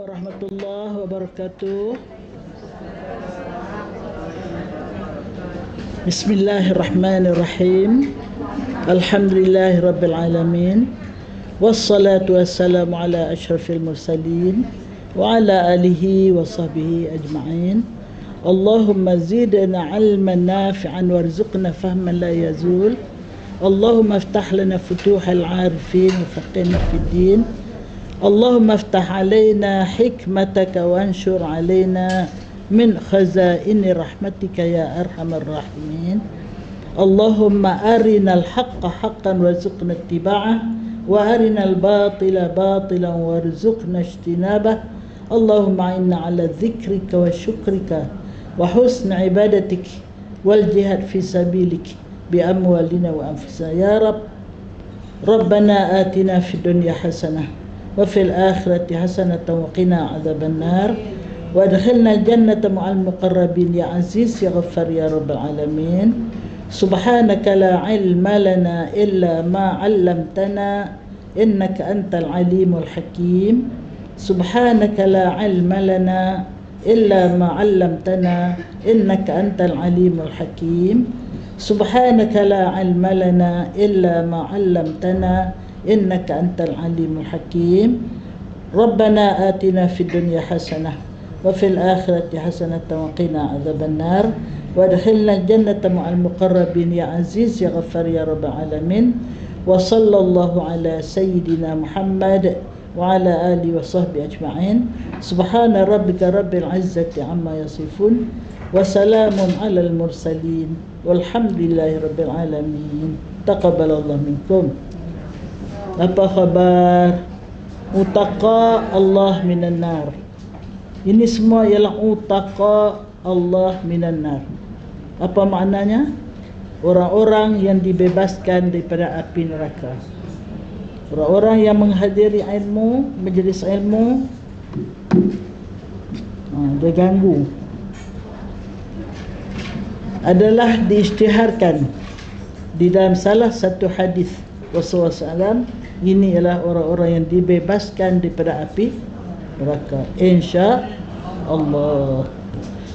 warahmatullahi wabarakatuh. Bismillahirrahmanirrahim. Alhamdulillahi rabbil alamin. Wassalatu wassalamu ala asyrafil mursalin wa ala alihi wa sahbihi ajma'in. Allahumma zidna ilman nafi'an warzuqna fahman la yazul. Allahumma iftah lana futuhal arifin wa faqihna fid din. Allahumma iftah alaina hikmataka wanshur alaina min khazaini rahmatika ya arhamar rahimin. Allahumma arinal haqqa haqqan warzuqna ittiba'ah wa arinal batila batilan warzuqna ijtinabah. Allahumma inna ala dzikrika wa syukrika wa husni ibadatik wal jihad fi sabilik bi amwalina wa anfusina ya Rabb. Rabbana atina fid dunya hasanah wa fil akhirati hasanatan wa qina adzaban nar wa adkhilna jannata ma'al muqarrabin ya aziz ya ghaffar ya rabbal alamin. Subhanaka la ilma lana illa ma 'allamtana innaka antal alimul hakim. Subhanaka la ilma lana illa ma 'allamtana innaka antal alimul hakim. Subhanaka la ilma lana illa ma 'allamtana innaka antal alimul hakim. Rabbana atina fid dunya hasanah wa fil akhirati hasanatan wa qina adzaban nar wa adkhilna jannata ma'al muqarrabin ya aziz ya ghaffar ya rabbal alamin. Wa sallallahu ala sayyidina Muhammad wa ala alihi wa sahbihi ajma'in. Subhana rabbika rabbil izzati amma yasifun wa salamun alal mursalin walhamdulillahi rabbil alamin. Taqabbalallahu minkum. Apa khabar? Utaqa Allah minan nar. Ini semua ialah utaqa Allah minan nar. Apa maknanya? Orang-orang yang dibebaskan daripada api neraka. Orang-orang yang menghadiri ilmu, majlis ilmu, dia ganggu, adalah diisytiharkan di dalam salah satu hadis Rasulullah SAW. Ini ialah orang-orang yang dibebaskan daripada api neraka, insya Allah.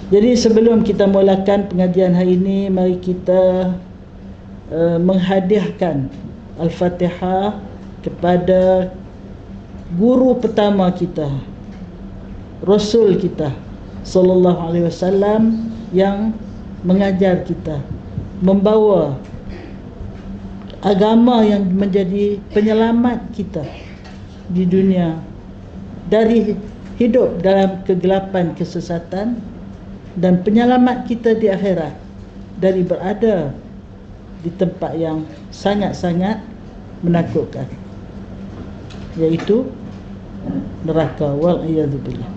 Jadi sebelum kita mulakan pengajian hari ini, mari kita menghadiahkan Al-Fatihah kepada guru pertama kita, Rasul kita sallallahu alaihi wasallam, yang mengajar kita, membawa agama yang menjadi penyelamat kita di dunia dari hidup dalam kegelapan kesesatan, dan penyelamat kita di akhirat dari berada di tempat yang sangat-sangat menakutkan, yaitu neraka, wal iyadzu billah.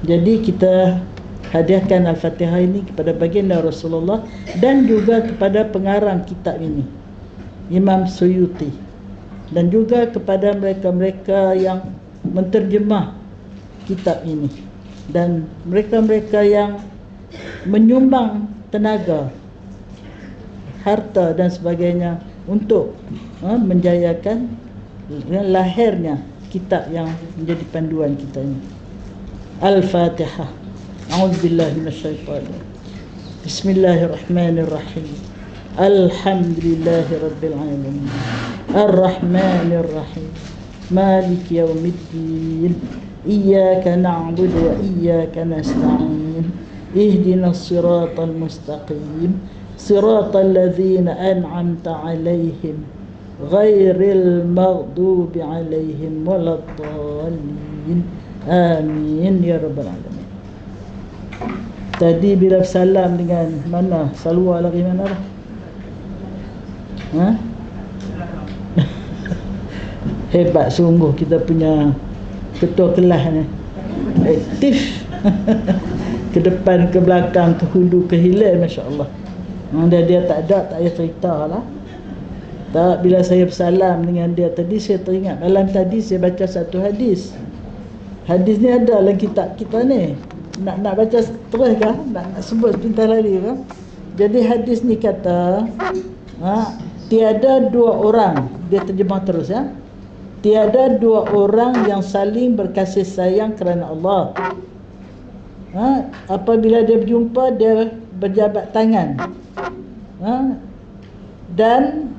Jadi kita hadiahkan Al-Fatihah ini kepada baginda Rasulullah dan juga kepada pengarang kitab ini, Imam Suyuti, dan juga kepada mereka-mereka yang menterjemah kitab ini, dan mereka-mereka yang menyumbang tenaga, harta dan sebagainya untuk menjayakan lahirnya kitab yang menjadi panduan kita ini. Al-Fatihah. A'udzubillahi minasyaitonir. Bismillahirrahmanirrahim. Alhamdulillahi rabbil alamin. Ar-Rahmanir Rahim. Maliki yaumiddin. Iyyaka na'budu wa iyyaka nasta'in. Ihdinas siratal mustaqim. Siratal ladzina an'amta 'alaihim ghairil maghdubi 'alaihim waladdallin. Amin ya rabbal alamin. Tadi bila salam dengan mana? Salwa lagi mana dah? Hebat sungguh kita punya ketua kelas ni, aktif. Ke depan, ke belakang, ke hulu, ke hilir, masya-Allah. Dia tak ada, tak payah cerita lah. Tak, bila saya bersalam dengan dia tadi, saya teringat malam tadi saya baca satu hadis. Hadis ni ada dalam kitab kita ni. Nak baca terus kah? Nak sebut sebentar lagi kah? Jadi hadis ni kata, tiada dua orang, dia terjemah terus ya. tiada dua orang yang saling berkasih sayang kerana Allah. Apabila dia berjumpa, dia berjabat tangan, dan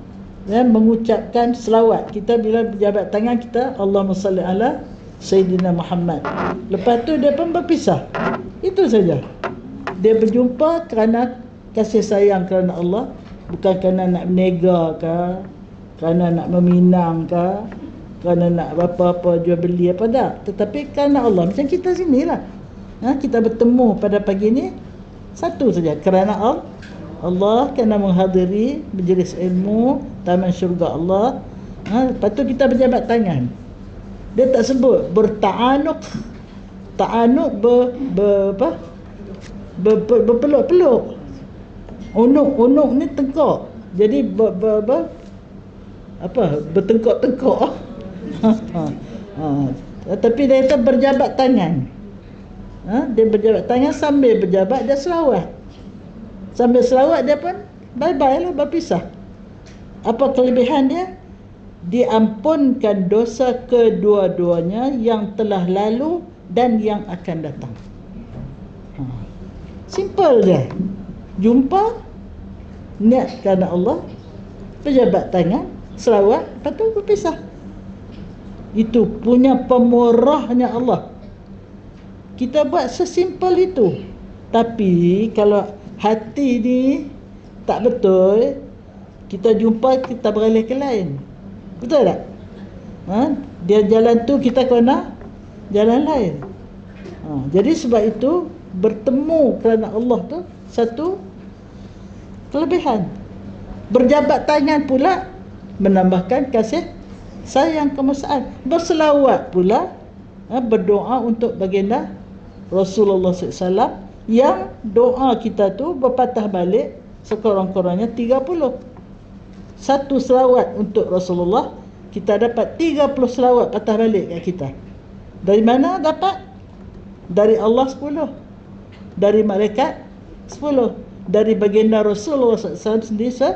mengucapkan selawat. Kita bila berjabat tangan, kita Allahumma salli ala Sayyidina Muhammad. Lepas tu dia pun berpisah. Itu saja. Dia berjumpa kerana kasih sayang kerana Allah, bukan kerana nak menega ke, kerana nak meminang ke, kerana nak apa-apa jual beli apa tak. Tetapi kerana Allah. Macam kita sinilah. Kita bertemu pada pagi ni satu saja, kerana Allah, kerana menghadiri majlis ilmu taman syurga Allah. Lepas tu kita berjabat tangan. Dia tak sebut berta'anuk. Ta'anuk berpeluk-peluk. Unuk ni tengkok. Jadi bertengkok-tengkok. Tapi dia kata berjabat tangan. Dia berjabat tangan sambil berjabat, dia selawat. Sambil selawat dia pun bye-bye lah, berpisah. Apa kelebihan dia? Diampunkan dosa kedua-duanya yang telah lalu dan yang akan datang. Simple je. Jumpa, niat kerana Allah, berjabat tangan, selawat, lepas tu berpisah. Itu punya pemurahnya Allah. Kita buat sesimpel itu. Tapi kalau hati ni tak betul, kita jumpa, kita beralih ke lain. Betul tak? Dia jalan tu, kita kena jalan lain. Jadi sebab itu bertemu kerana Allah tu satu kelebihan. Berjabat tangan pula menambahkan kasih sayang, kemesraan. Berselawat pula, berdoa untuk baginda Rasulullah SAW, yang doa kita tu berpatah balik sekurang-kurangnya 30. Satu selawat untuk Rasulullah, kita dapat 30 selawat patah balik kat kita. Dari mana dapat? Dari Allah 10, dari malaikat 10, dari baginda Rasulullah SAW sendiri 10.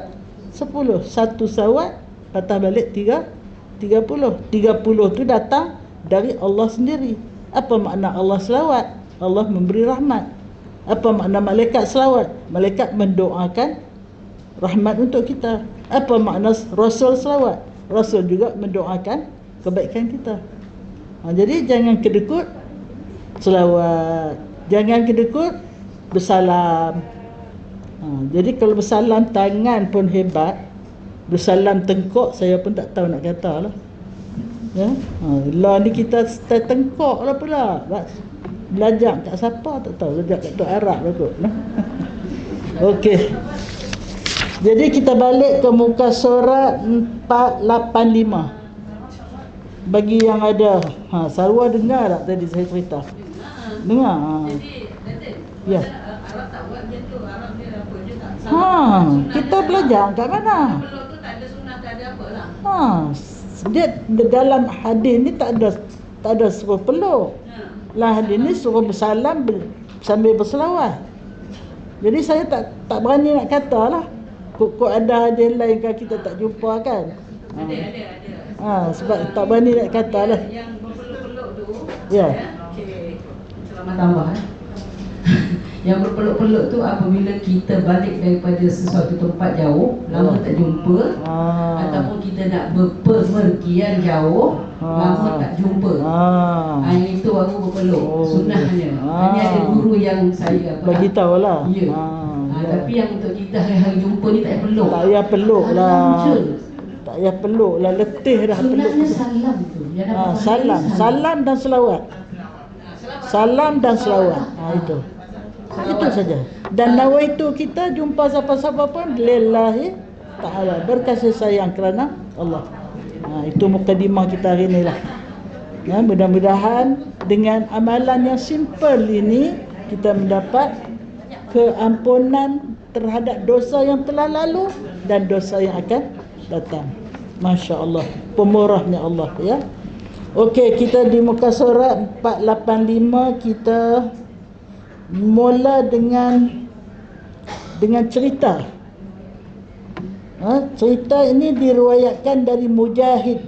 Satu selawat patah balik 30. 30 tu datang dari Allah sendiri. Apa makna Allah selawat? Allah memberi rahmat. Apa makna malaikat selawat? Malaikat mendoakan rahmat untuk kita. Apa makna Rasul selawat? Rasul juga mendoakan kebaikan kita. Jadi jangan kedekut selawat, jangan kedekut bersalam. Jadi kalau bersalam tangan pun hebat, bersalam tengkok saya pun tak tahu nak kata lah. Lah ni kita style tengkok lah pula. Belajar kat siapa tak tahu, belajar kat Tok Arab lah kot. Okey. Jadi kita balik ke muka surat 485. Bagi yang ada, Sarwa dengar tak tadi saya cerita? Dengar. Jadi, ya. Arab tak buat macam tu. Arab dia apa je tak. Kita belajar kat mana? Peluk tu tak ada sunnah, tak ada apa lah. Dia dalam hadis ni tak ada suruh peluk. Lah hadis ni suruh bersalam sambil berselawat. Jadi saya tak berani nak kata lah. Kok ada hadis lain kan kita tak jumpa kan? Ada. Sebab tak berani nak kata lah. Yang berpeluk-peluk tu. Ya. Okey. Selamat tambah. Yang berpeluk-peluk tu apabila kita balik daripada sesuatu tempat jauh, lama tak jumpa, ataupun kita nak berpergian jauh, lama tak jumpa. Yang itu baru berpeluk, sunnahnya. Ini ada guru yang saya bagi tahu lah. Ya. Tapi yang untuk kita hari-hari jumpa ni tak payah peluk. Tak payah peluk lah. Tak payah peluk lah, letih dah peluk. Sunnahnya salam tu. Salam dan selawat. Salam dan selawat. Itu. Itu saja. Dan nawaitu kita jumpa siapa-siapa pun lillahi ta'ala, berkasih sayang kerana Allah. Itu mukadimah kita hari ni lah. Mudah-mudahan dengan amalan yang simple ini kita mendapat keampunan terhadap dosa yang telah lalu dan dosa yang akan datang. Masya Allah, pemurahnya Allah ya. Okey, kita di muka surat 485 kita mula dengan cerita. Cerita ini diriwayatkan dari Mujahid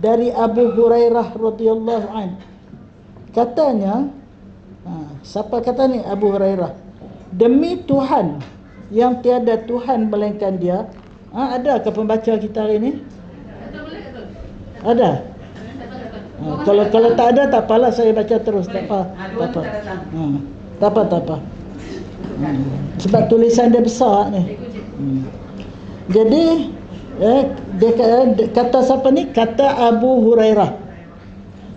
dari Abu Hurairah radhiyallahu an. Katanya, siapa kata ni? Abu Hurairah. Demi Tuhan yang tiada Tuhan melainkan Dia. Ada ke pembaca kita hari ni? Ada? Kalau tak ada, tak apalah, saya baca terus. Tak apa. Tak apa. Sebab tulisan dia besar ni. Jadi dia kata siapa ni? Kata Abu Hurairah,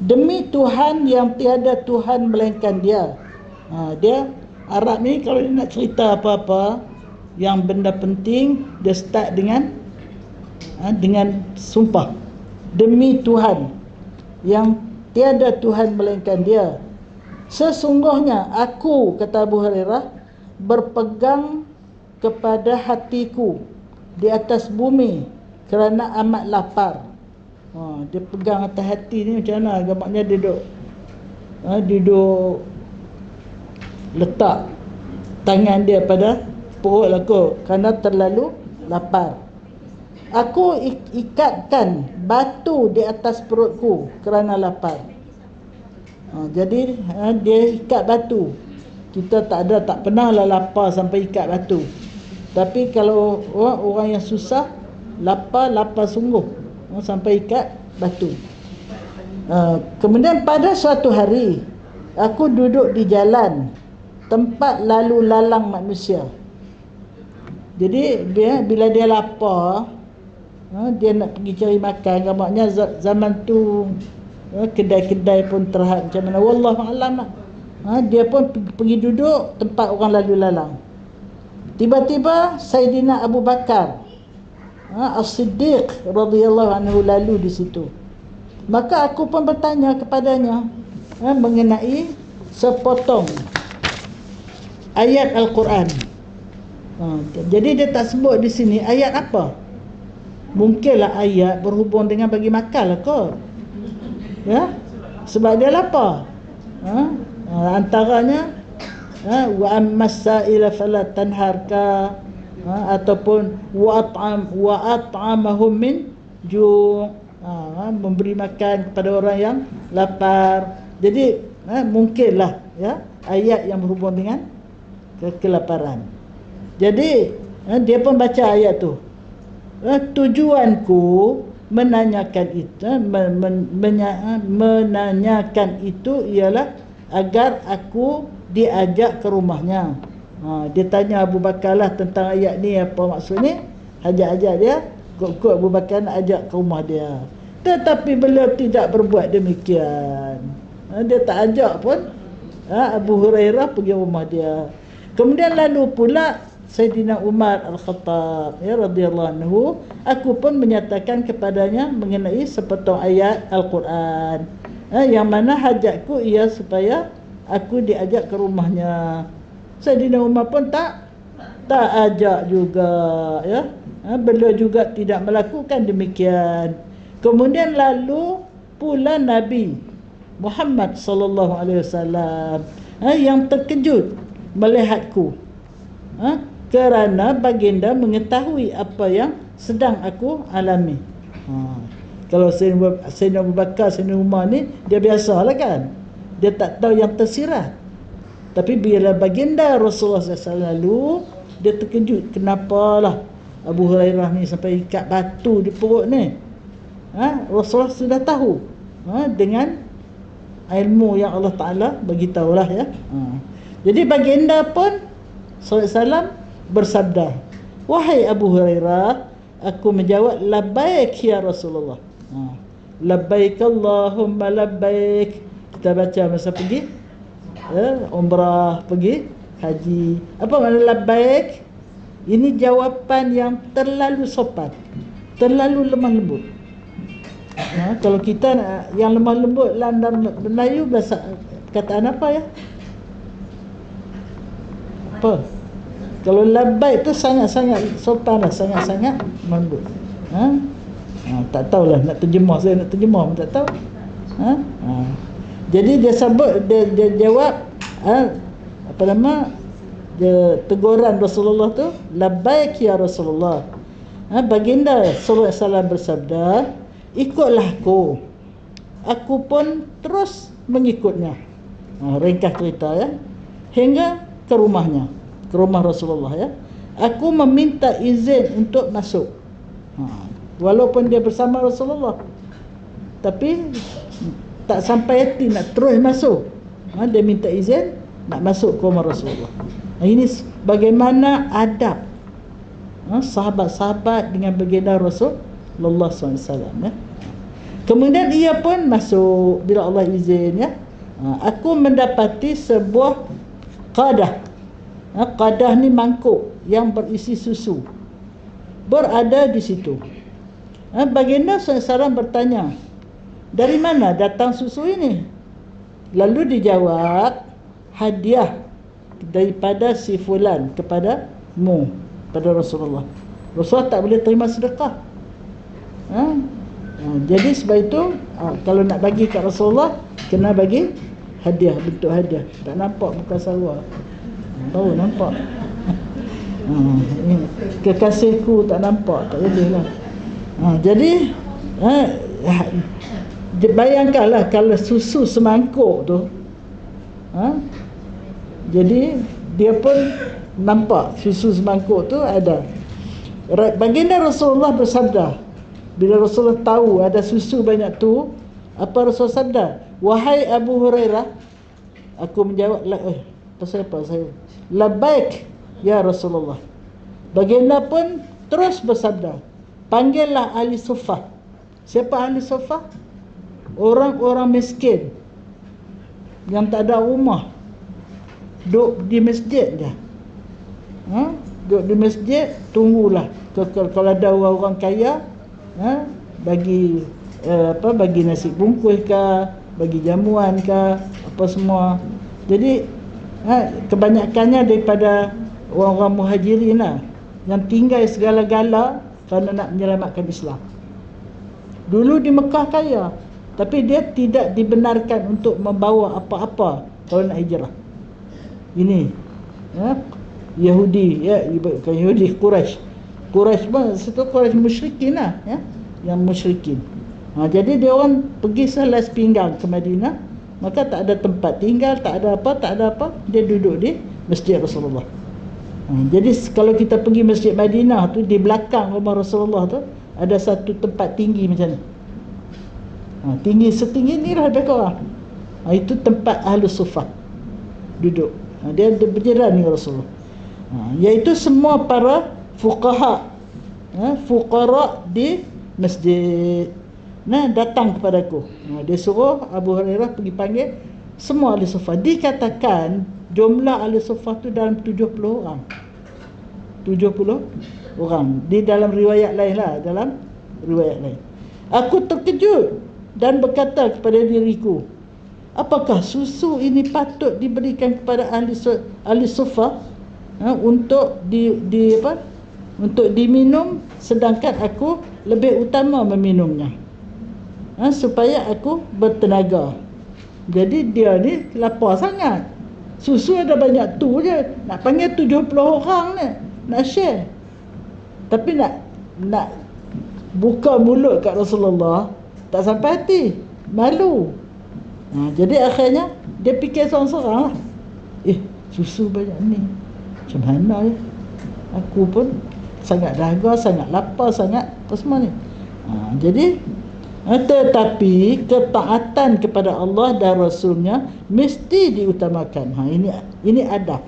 demi Tuhan yang tiada Tuhan melainkan Dia. Dia Arab ni kalau dia nak cerita apa-apa yang benda penting, dia start dengan sumpah. Demi Tuhan yang tiada Tuhan melainkan Dia, sesungguhnya aku, kata Abu Hurairah, berpegang kepada hatiku di atas bumi kerana amat lapar. Dia pegang atas hati ni macam mana? Agaknya dia duduk letak tangan dia pada perut aku kerana terlalu lapar. Aku ikatkan batu di atas perutku kerana lapar. Jadi dia ikat batu. Kita tak pernah lah lapar sampai ikat batu. Tapi kalau orang yang susah, lapar sungguh, sampai ikat batu. Kemudian pada suatu hari, aku duduk di jalan, tempat lalu lalang manusia. Jadi bila dia lapar, dia nak pergi cari makan. Gambarnya zaman tu kedai-kedai pun terhad macam mana, wallahu a'lam lah. Dia pun pergi duduk tempat orang lalu lalang. Tiba-tiba Saidina Abu Bakar As-Siddiq radhiyallahu anhu lalu di situ. Maka aku pun bertanya kepadanya mengenai sepotong ayat Al-Quran. Jadi dia tak sebut di sini ayat apa. Mungkinlah ayat berhubung dengan bagi makan lah kot. Ya, sebab dia lapar. Antaranya wa ammas-sa'ila fala tanharka, ataupun wa at'amahum min ju', memberi makan kepada orang yang lapar. Jadi mungkinlah ya ayat yang berhubung dengan kelaparan. Jadi dia pun baca ayat tu. Tujuanku menanyakan itu menanyakan itu ialah agar aku diajak ke rumahnya. Dia tanya Abu Bakar lah tentang ayat ni, apa maksudnya. Ajak-ajak dia, kot-kot Abu Bakar nak ajak ke rumah dia. Tetapi beliau tidak berbuat demikian. Dia tak ajak pun Abu Hurairah pergi rumah dia. Kemudian lalu pula Sayyidina Umar Al-Khattab radhiyallahu anhu, aku pun menyatakan kepadanya mengenai sepotong ayat Al-Quran, yang mana hajatku ia supaya aku diajak ke rumahnya. Sayyidina Umar pun tak ajak juga, ya. Beliau juga tidak melakukan demikian. Kemudian lalu pula Nabi Muhammad sallallahu alaihi wasallam yang terkejut melihatku, kerana baginda mengetahui apa yang sedang aku alami. Kalau Sayyidina Abu Bakar, Sayyidina Umar ni dia biasalah kan, dia tak tahu yang tersirat. Tapi bila baginda Rasulullah SAW lalu, dia terkejut, kenapalah Abu Hurairah ni sampai ikat batu di perut ni. Rasulullah sudah tahu dengan ilmu yang Allah Ta'ala bagitahulah ya. Jadi baginda pun SAW bersabda, wahai Abu Hurairah, aku menjawab, labbaik ya Rasulullah. Labbaik Allahumma labbaik. Kita baca masa pergi umrah, pergi haji. Apa makna labbaik? Ini jawapan yang terlalu sopan, terlalu lemah lembut. Kalau kita yang lemah lembut dalam Melayu bahasa perkataan apa ya? Apa? Kalau labbaik tu sangat-sangat sopan lah, sangat-sangat lembut. Tak tahulah nak terjemah, saya nak terjemah pun tak tahu. Jadi dia sebut, dia jawab apa nama, teguran Rasulullah tu, labbaik ya Rasulullah. Baginda sallallahu alaihi wasallam bersabda, ikutlah aku. Aku pun terus mengikutnya. Ringkas cerita ya. Hingga ke rumahnya, ke rumah Rasulullah ya. Aku meminta izin untuk masuk. Walaupun dia bersama Rasulullah, tapi tak sampai hati nak terus masuk. Dia minta izin nak masuk ke rumah Rasulullah. Ini bagaimana adab sahabat-sahabat dengan baginda Rasulullah SAW ya. Kemudian ia pun masuk bila Allah izin ya. Aku mendapati sebuah qadah. Qadah ni mangkuk yang berisi susu berada di situ. Baginda SAW bertanya, dari mana datang susu ini? Lalu dijawab, hadiah daripada si fulan kepadamu, pada Rasulullah. Rasulullah tak boleh terima sedekah. Jadi sebab itu kalau nak bagi kat Rasulullah, kena bagi hadiah, bentuk hadiah. Tak nampak muka Sarwar? Tahu nampak? Kekasihku tak nampak, tak boleh lah. Jadi bayangkanlah kalau susu semangkuk tu, jadi dia pun nampak susu semangkuk tu ada. Baginda Rasulullah bersabda, bila Rasulullah tahu ada susu banyak tu, apa Rasulullah sabda? Wahai Abu Hurairah. Aku menjawab, pasal apa saya? Labbaik ya Rasulullah. Baginda pun terus bersabda, panggillah ahli suffah. Siapa ahli suffah? Orang-orang miskin yang tak ada rumah, duduk di masjid je. Duduk di masjid, tunggulah kalau ada orang-orang kaya, bagi bagi nasi bungkus ke, bagi jamuan ke, apa semua. Jadi kebanyakannya daripada orang-orang muhajirin lah, yang tinggal segala-gala kerana nak menyelamatkan Islam. Dulu di Mekah kaya, tapi dia tidak dibenarkan untuk membawa apa-apa kalau nak hijrah. Ini Yahudi, bukan Yahudi, Quraisy pun situ Quraisy musyrikin lah ya, yang musyrikin. Jadi dia orang pergi selas pinggang ke Madinah, maka tak ada tempat tinggal, tak ada apa, dia duduk di masjid Rasulullah. Jadi kalau kita pergi masjid Madinah tu, di belakang rumah Rasulullah tu ada satu tempat tinggi macam ni. Tinggi setinggi ni lah lebih kurang. Itu tempat ahli suffah duduk. Dia ada berjiran dengan Rasulullah. Iaitu semua para fuqaha, fuqara di masjid. Datang kepadaku. Dia suruh Abu Hurairah pergi panggil semua ahli suffah. Dikatakan jumlah ahli suffah tu dalam 70 orang. 70 orang. Di dalam riwayat lain lah, dalam riwayat lain. Aku terkejut dan berkata kepada diriku, apakah susu ini patut diberikan kepada ahli suffah untuk untuk diminum, sedangkan aku lebih utama meminumnya, supaya aku bertenaga. Jadi dia ni lapar sangat. Susu ada banyak tu je, nak panggil 70 orang ni, nak share. Tapi nak buka mulut kat Rasulullah, tak sampai hati, malu. Jadi akhirnya dia fikir seorang-seorang lah, susu banyak ni, macam mana ya? Aku pun sangat dahaga, sangat lapar, sangat apa semua ni. Jadi tetapi ketaatan kepada Allah dan Rasulnya mesti diutamakan. Ini adab.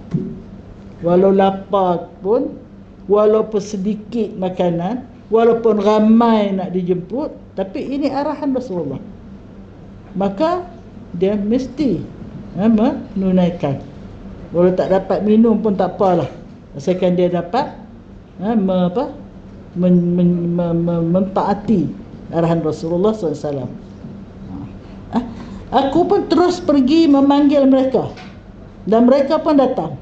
Walau lapar pun, walaupun sedikit makanan, walaupun ramai nak dijemput, tapi ini arahan Rasulullah, maka dia mesti menunaikan. Walau tak dapat minum pun tak apalah, asalkan dia dapat mentaati arahan Rasulullah SAW. Aku pun terus pergi memanggil mereka, dan mereka pun datang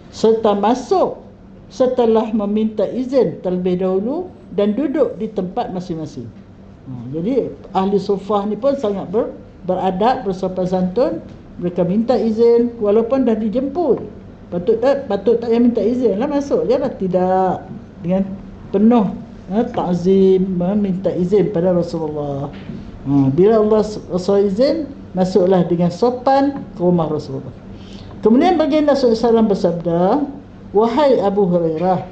serta masuk setelah meminta izin terlebih dahulu dan duduk di tempat masing-masing. Jadi ahli suffah ni pun sangat beradab, bersopan santun. Mereka minta izin walaupun dah dijemput. Patut tak payah minta izin lah, masuk je lah. Tidak, dengan penuh ta'zim, minta izin pada Rasulullah. Bila Rasul izin, masuklah dengan sopan ke rumah Rasulullah. Kemudian baginda SAW bersabda, "Wahai Abu Hurairah,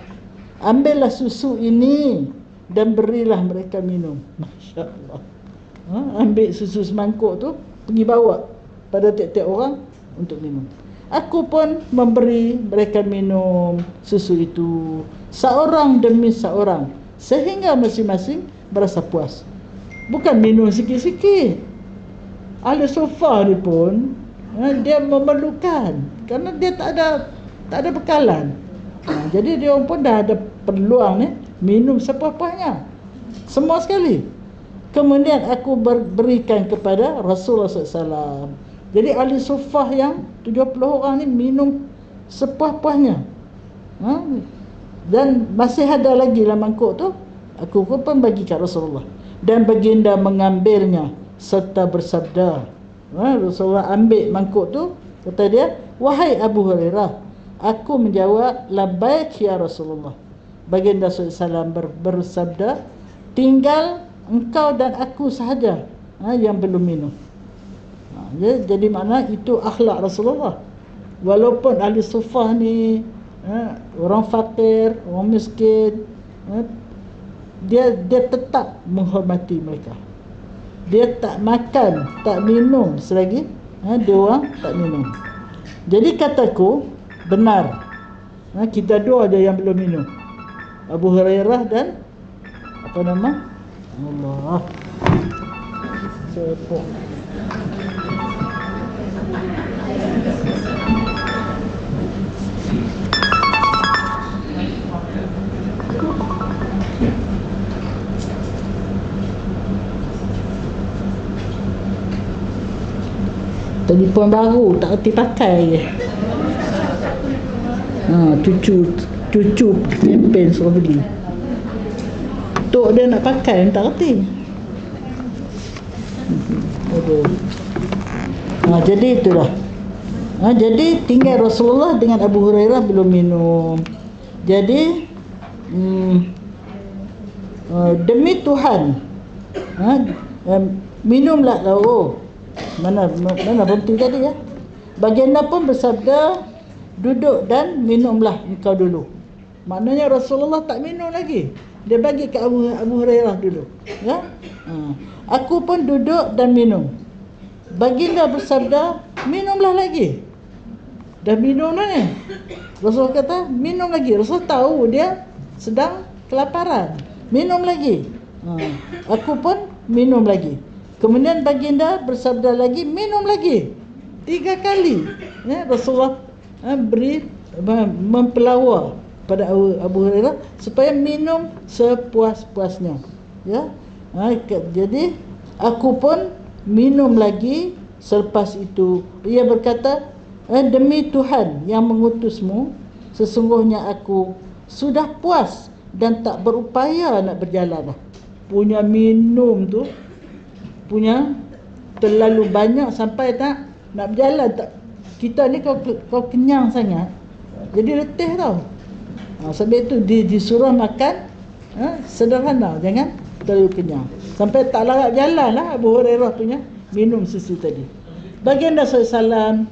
ambillah susu ini dan berilah mereka minum." Masya Allah. Ambil susu semangkuk tu, pergi bawa pada tiap-tiap orang untuk minum. Aku pun memberi mereka minum susu itu, seorang demi seorang, sehingga masing-masing berasa puas. Bukan minum sikit-sikit. Ahli suffah ni pun dia memerlukan, kerana dia tak ada bekalan. Jadi dia pun dah ada peluang ni minum sepuas-puasnya, semua sekali. Kemudian aku berikan kepada Rasulullah SAW. Jadi ahli suffah yang 70 orang ni minum sepuas-puasnya. Dan masih ada lagi dalam mangkuk tu, aku pun bagi kat Rasulullah. Dan baginda mengambilnya serta bersabda, Rasulullah ambil mangkuk tu, kata dia, "Wahai Abu Hurairah." Aku menjawab, "Labbaik ya Rasulullah." Baginda SAW bersabda, "Tinggal engkau dan aku sahaja yang belum minum." Jadi makna itu akhlak Rasulullah. Walaupun ahli suffah ni orang fakir, orang miskin, dia tetap menghormati mereka. Dia tak makan, tak minum selagi dia orang tak minum. Jadi kataku benar, kita dua aja yang belum minum, Abu Hurairah dan apa nama? Allah, siapa? Telefon baru tak kerti pakai je. Cucu campaign suruh beli. Tok dia nak pakai tak kerti. Jadi itulah. Jadi tinggal Rasulullah dengan Abu Hurairah belum minum. Jadi demi Tuhan, minumlah kau. Mana berhenti tadi ya? Baginda pun bersabda, "Duduk dan minumlah engkau dulu." Maknanya Rasulullah tak minum lagi. Dia bagi ke Abu Hurairah dulu. Ya? Aku pun duduk dan minum. Baginda bersabda, "Minumlah lagi." Dah minum dah ni. Rasul kata, "Minum lagi." Rasul tahu dia sedang kelaparan. Minum lagi. Aku pun minum lagi. Kemudian baginda bersabda lagi, "Minum lagi." 3 kali. Rasulullah beri mempelawar pada Abu Hurairah supaya minum sepuas-puasnya. Ya. Jadi aku pun minum lagi. Selepas itu ia berkata, "Demi Tuhan yang mengutusmu, sesungguhnya aku sudah puas dan tak berupaya nak berjalan dah." Punya minum tu punya terlalu banyak sampai tak nak berjalan tak. Kita ni kau kenyang sangat, jadi letih tau. Sebab itu disuruh makan sederhana, jangan terlalu kenyang. Sampai tak larat jalan lah Abu Hurairah punya minum susu tadi. Baginda SAW,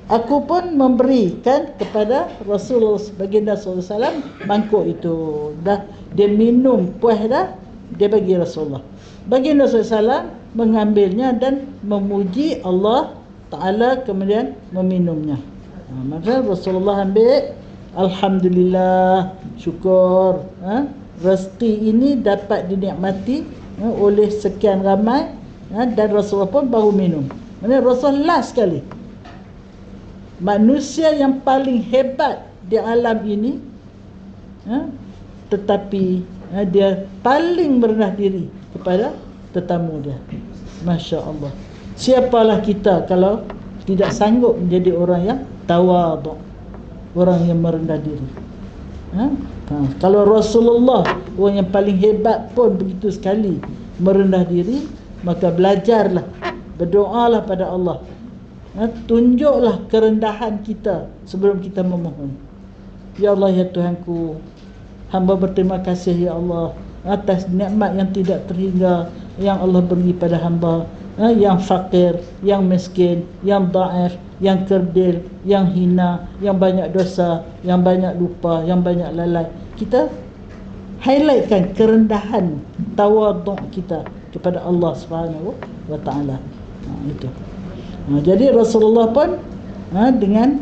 aku pun memberikan kepada Rasulullah baginda SAW mangkuk itu. Dah dia minum puas dah, dia bagi Rasulullah. Baginda SAW mengambilnya dan memuji Allah Ta'ala, kemudian meminumnya. Maka Rasulullah ambil, alhamdulillah, syukur, rezeki ini dapat dinikmati oleh sekian ramai, dan Rasulullah pun baru minum. Maksudnya Rasulullah last sekali. Manusia yang paling hebat di alam ini, tetapi dia paling merendah diri kepada tetamu dia. Masya Allah. Siapalah kita kalau tidak sanggup menjadi orang yang tawaduk, orang yang merendah diri. Kalau Rasulullah, orang yang paling hebat pun begitu sekali merendah diri, maka belajarlah, berdoalah pada Allah. Tunjuklah kerendahan kita sebelum kita memohon. Ya Allah, ya Tuhanku, hamba berterima kasih ya Allah atas nikmat yang tidak terhingga yang Allah beri pada hamba, yang fakir, yang miskin, yang dhaif, yang kerdil, yang hina, yang banyak dosa, yang banyak lupa, yang banyak lalai. Kita highlightkan kerendahan tawaduk kita kepada Allah Subhanahu wa taala. Itu. Jadi Rasulullah pun dengan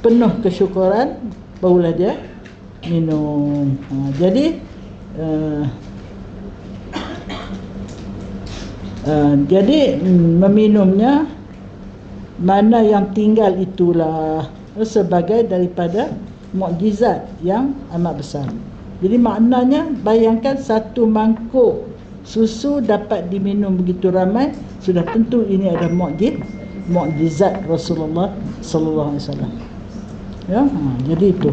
penuh kesyukuran barulah dia minum. Jadi meminumnya mana yang tinggal itulah sebagai daripada mukjizat yang amat besar. Jadi maknanya bayangkan satu mangkuk susu dapat diminum begitu ramai, sudah tentu ini adalah mukjizat Rasulullah sallallahu alaihi wasallam. Ya, jadi itu.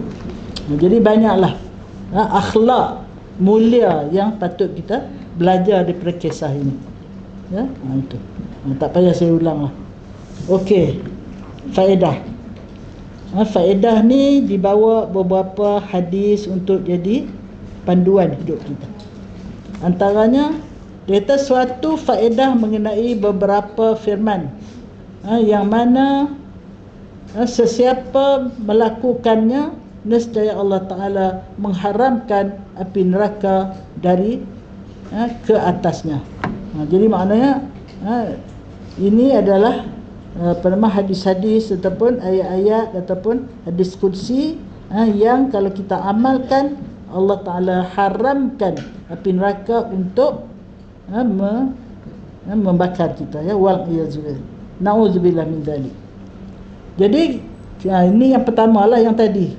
Jadi banyaklah akhlak mulia yang patut kita belajar daripada kisah ini. Ya, itu. Tak payah saya ulang lah. Okey. Faedah. Faedah ni dibawa beberapa hadis untuk jadi panduan hidup kita. Antaranya dia suatu faedah mengenai beberapa firman yang mana sesiapa melakukannya nescaya Allah Ta'ala mengharamkan api neraka dari ke atasnya. Jadi maknanya ini adalah hadis-hadis ataupun ayat-ayat ataupun hadis qudsi yang kalau kita amalkan Allah Ta'ala haramkan api neraka untuk membakar kita, ya, wal iyazbillah, na'udzubillah min dzalik. Jadi ini yang pertama lah, yang tadi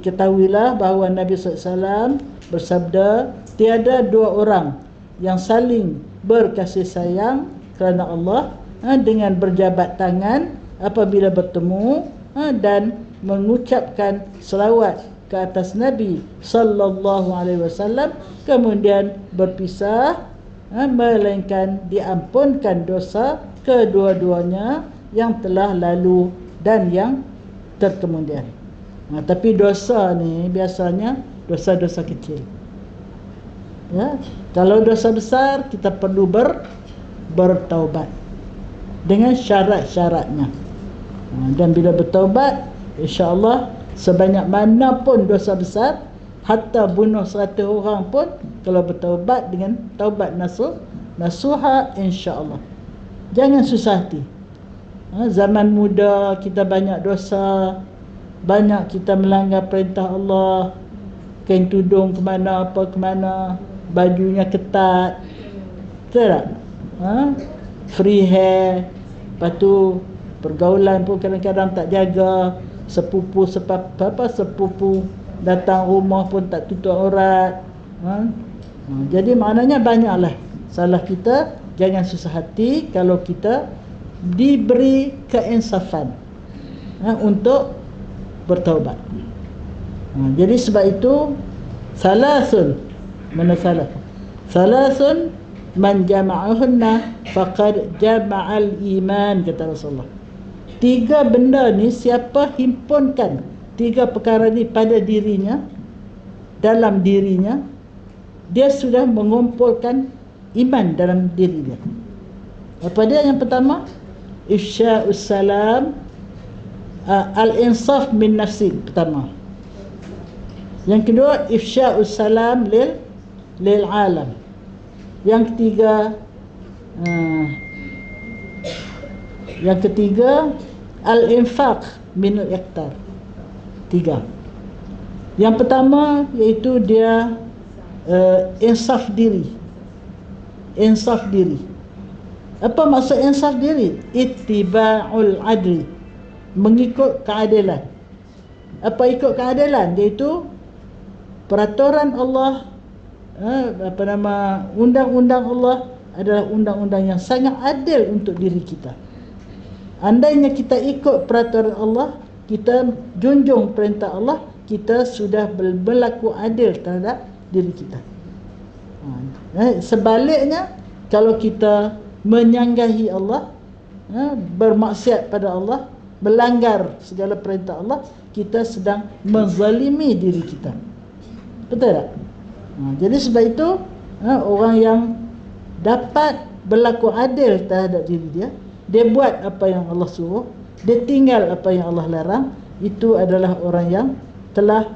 ketahuilah bahawa Nabi SAW bersabda, tiada dua orang yang saling berkasih sayang kerana Allah dengan berjabat tangan apabila bertemu dan mengucapkan selawat ke atas Nabi sallallahu alaihi wasallam kemudian berpisah, melainkan diampunkan dosa kedua-duanya yang telah lalu dan yang terkemudian. Tapi dosa ni biasanya dosa-dosa kecil. Ya, kalau dosa besar kita perlu bertaubat dengan syarat-syaratnya. Dan bila bertaubat, insya-Allah sebanyak mana pun dosa besar, hatta bunuh 100 orang pun, kalau bertaubat dengan taubat nasuha, insya-Allah. Jangan susah hati. Zaman muda kita banyak dosa, banyak kita melanggar perintah Allah, kain tudung kemana apa kemana, bajunya ketat, betul tak? Free hair, lepas tu pergaulan pun kadang-kadang tak jaga, sepupu datang rumah pun tak tutup aurat. Jadi maknanya banyaklah salah kita. Jangan susah hati kalau kita diberi keinsafan untuk bertaubat. Jadi sebab itu salasun man jama'ahunna faqad jama'al iman, kata Rasulullah. 3 benda ni siapa himpunkan 3 perkara ni pada dirinya, dalam dirinya, dia sudah mengumpulkan iman dalam diri dia. Apa dia? Yang pertama, ifsya'us salam, al-insaf min nafsi, pertama. Yang kedua, ifsya'us salam lil alam. Yang ketiga, al-infaq min al-iqtar. 3. Yang pertama iaitu dia insaf diri. Insaf diri. Apa maksud insaf diri? Ittiba'ul adli, mengikut keadilan. Apa ikut keadilan? Iaitu peraturan Allah, undang-undang Allah adalah undang-undang yang sangat adil untuk diri kita. Andainya kita ikut peraturan Allah, kita junjung perintah Allah, kita sudah berlaku adil terhadap diri kita. Sebaliknya, kalau kita menyanggahi Allah, bermaksiat pada Allah, melanggar segala perintah Allah, kita sedang menzalimi diri kita. Betul tak? Jadi sebab itu orang yang dapat berlaku adil terhadap diri dia, dia buat apa yang Allah suruh, dia tinggal apa yang Allah larang, itu adalah orang yang telah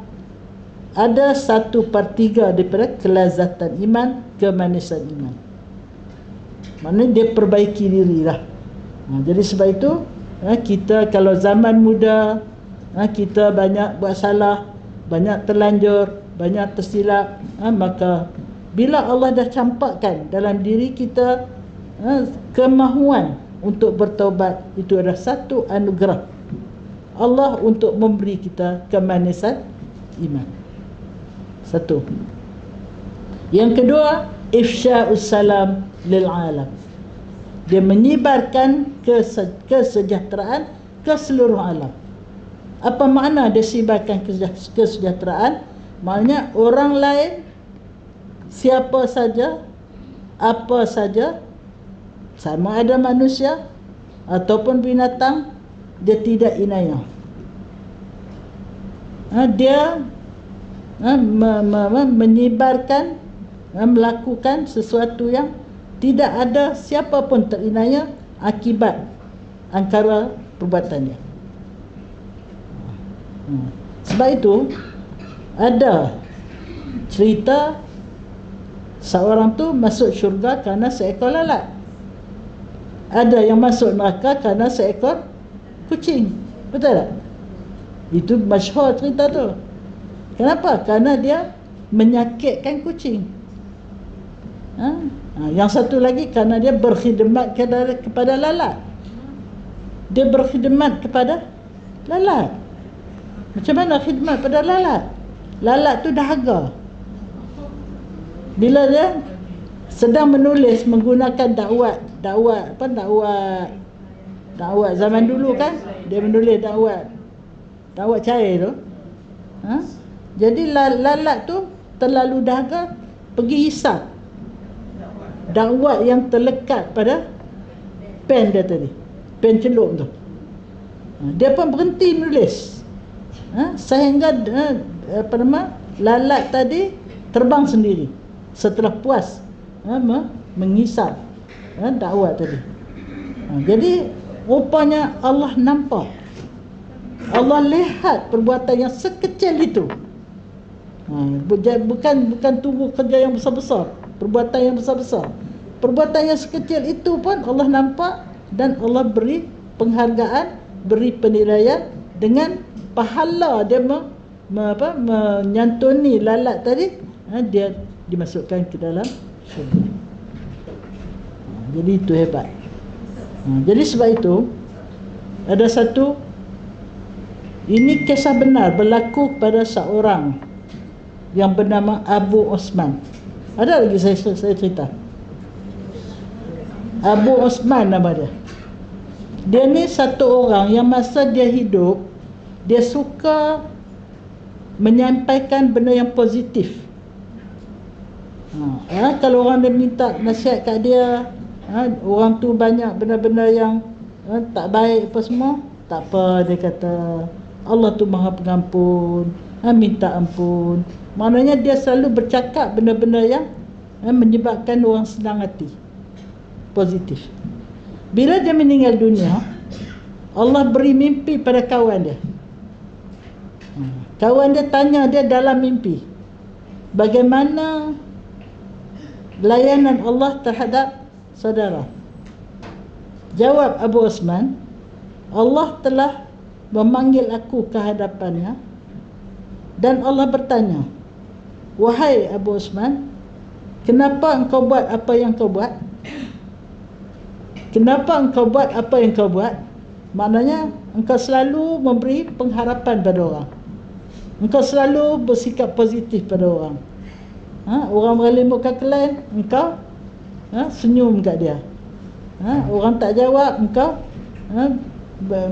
ada 1/3 daripada kelazatan iman, kemanisan iman. Maknanya dia perbaiki diri lah. Jadi sebab itu kita kalau zaman muda, kita banyak buat salah, banyak terlanjur, banyak tersilap, maka bila Allah dah campakkan dalam diri kita kemahuan untuk bertaubat, itu adalah satu anugerah Allah untuk memberi kita kemanisan iman. Satu. Yang kedua, ifsya'us salam lil alam. Dia menyebarkan kesejahteraan ke seluruh alam. Apa makna dia sebarkan kesejahteraan? Maknanya orang lain, siapa saja, apa saja, sama ada manusia ataupun binatang, dia tidak inayah. Dia menyebarkan, melakukan sesuatu yang tidak ada siapa pun terinayah akibat angkara perbuatannya. Sebab itu ada cerita seorang tu masuk syurga kerana seekor lalat. Ada yang masuk neraka kerana seekor kucing. Betul tak? Itu masyhur cerita tu. Kenapa? Kerana dia menyakitkan kucing. Yang satu lagi kerana dia berkhidmat kepada lalat. Dia berkhidmat kepada lalat. Macam mana khidmat pada lalat? Lalat tu dahaga. Bila dia sedang menulis menggunakan dakwat zaman dulu kan, dia menulis dakwat cair tu. Jadi lalat tu terlalu dahaga, pergi hisap dakwat yang terlekat pada pen dia tadi, pen celup tu. Dia pun berhenti menulis, sehingga lalat tadi terbang sendiri setelah puas mengisap dakwat tadi. Jadi rupanya Allah nampak, Allah lihat perbuatan yang sekecil itu. Bukan tunggu kerja yang besar-besar, perbuatan yang besar-besar. Perbuatan yang sekecil itu pun Allah nampak, dan Allah beri penghargaan, beri penilaian dengan pahala dia menyantuni lalat tadi, dia dimasukkan ke dalam syurga. Jadi itu hebat. Jadi sebab itu ada satu, ini kisah benar berlaku pada seorang yang bernama Abu Osman. Ada lagi saya cerita. Abu Osman nama dia. Dia ni satu orang yang masa dia hidup, dia suka menyampaikan benda yang positif. Kalau orang dia minta nasihat kat dia, orang tu banyak benda-benda yang tak baik apa semua, tak apa, dia kata Allah tu Maha Pengampun, minta ampun. Maknanya dia selalu bercakap benda-benda yang menyebabkan orang senang hati, positif. Bila dia meninggal dunia, Allah beri mimpi pada kawan dia. Kawan dia tanya dia dalam mimpi, bagaimana layanan Allah terhadap saudara? Jawab Abu Osman, Allah telah memanggil aku ke hadapannya, dan Allah bertanya, wahai Abu Osman, kenapa engkau buat apa yang kau buat? Kenapa engkau buat apa yang kau buat? Maknanya engkau selalu memberi pengharapan pada orang, engkau selalu bersikap positif pada orang. Orang mengelimutkan kelain, engkau senyum kat dia. Orang tak jawab, engkau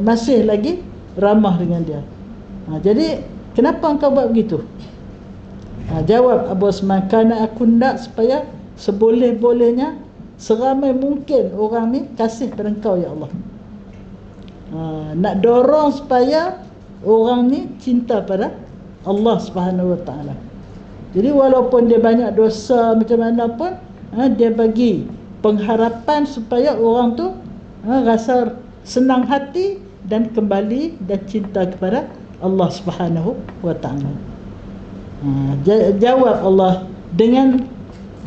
masih lagi ramah dengan dia. Jadi kenapa engkau buat begitu? Jawab Abu Osman, kerana aku nak supaya seboleh-bolehnya seramai mungkin orang ni kasih pada engkau ya Allah. nak dorong supaya orang ni cinta pada Allah Subhanahu Wa Taala. Jadi walaupun dia banyak dosa macam mana pun, dia bagi pengharapan supaya orang tu rasa senang hati dan kembali dan cinta kepada Allah Subhanahu Wa Taala. Jawab Allah, dengan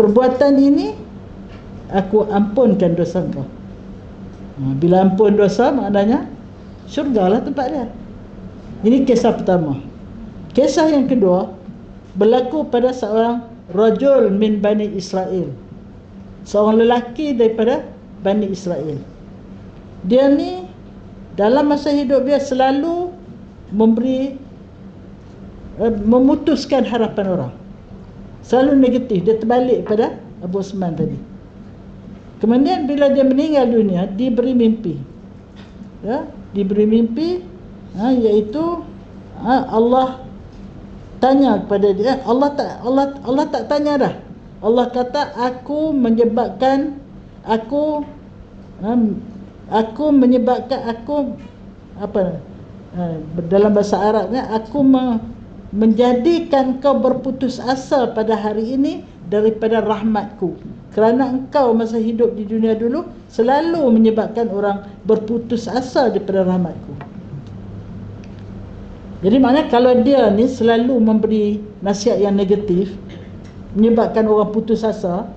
perbuatan ini aku ampunkan dosa kau. Bila ampun dosa, maknanya syurgalah tempat dia. Ini kisah pertama. Kisah yang kedua berlaku pada seorang rajul min Bani Israel, seorang lelaki daripada Bani Israel. Dia ni dalam masa hidup dia selalu memutuskan harapan orang, selalu negatif. Dia terbalik pada Abu Osman tadi. Kemudian bila dia meninggal dunia, diberi mimpi, diberi mimpi, iaitu Allah tanya kepada dia. Allah tak tanya dah. Allah kata, aku menyebabkan dalam bahasa Arabnya, aku menjadikan kau berputus asa pada hari ini daripada rahmatku, kerana engkau masa hidup di dunia dulu selalu menyebabkan orang berputus asa daripada rahmatku. Jadi maknanya kalau dia ni selalu memberi nasihat yang negatif, menyebabkan orang putus asa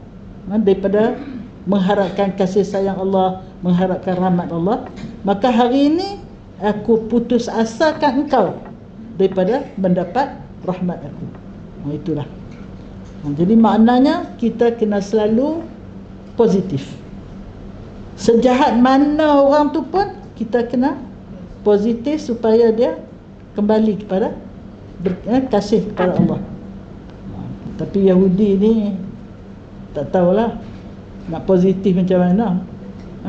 daripada mengharapkan kasih sayang Allah, mengharapkan rahmat Allah, maka hari ini aku putus asakan engkau daripada mendapat rahmat aku. Itulah. Jadi maknanya kita kena selalu positif. Sejahat mana orang tu pun kita kena positif supaya dia kembali kepada kasih kepada Allah. Tapi Yahudi ni tak tahulah nak positif macam mana.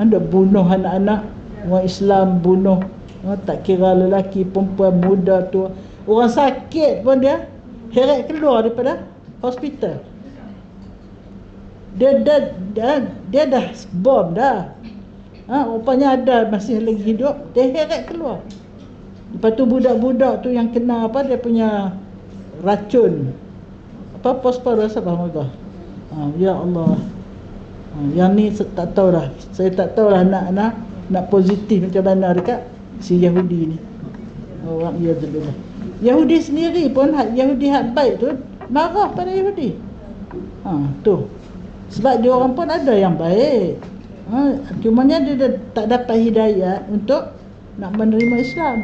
Dia bunuh anak-anak orang Islam, bunuh, tak kira lelaki, perempuan, muda, tua. Orang sakit pun dia heret keluar daripada hospital. Dia dah bom dah. Rupanya ada masih lagi hidup, dia heret keluar. Lepas tu budak-budak tu yang kena dia punya racun, phosphorus apa. Ya Allah. Yang ni tak tahu dah. Saya tak tahu lah nak positif macam mana dekat si Yahudi ni. Orang Yazidullah. Yahudi sendiri pun, Yahudi hak baik tu marah pada Yahudi. Tu. Sebab dia orang pun ada yang baik. Cumanya dia tak dapat hidayah untuk nak menerima Islam.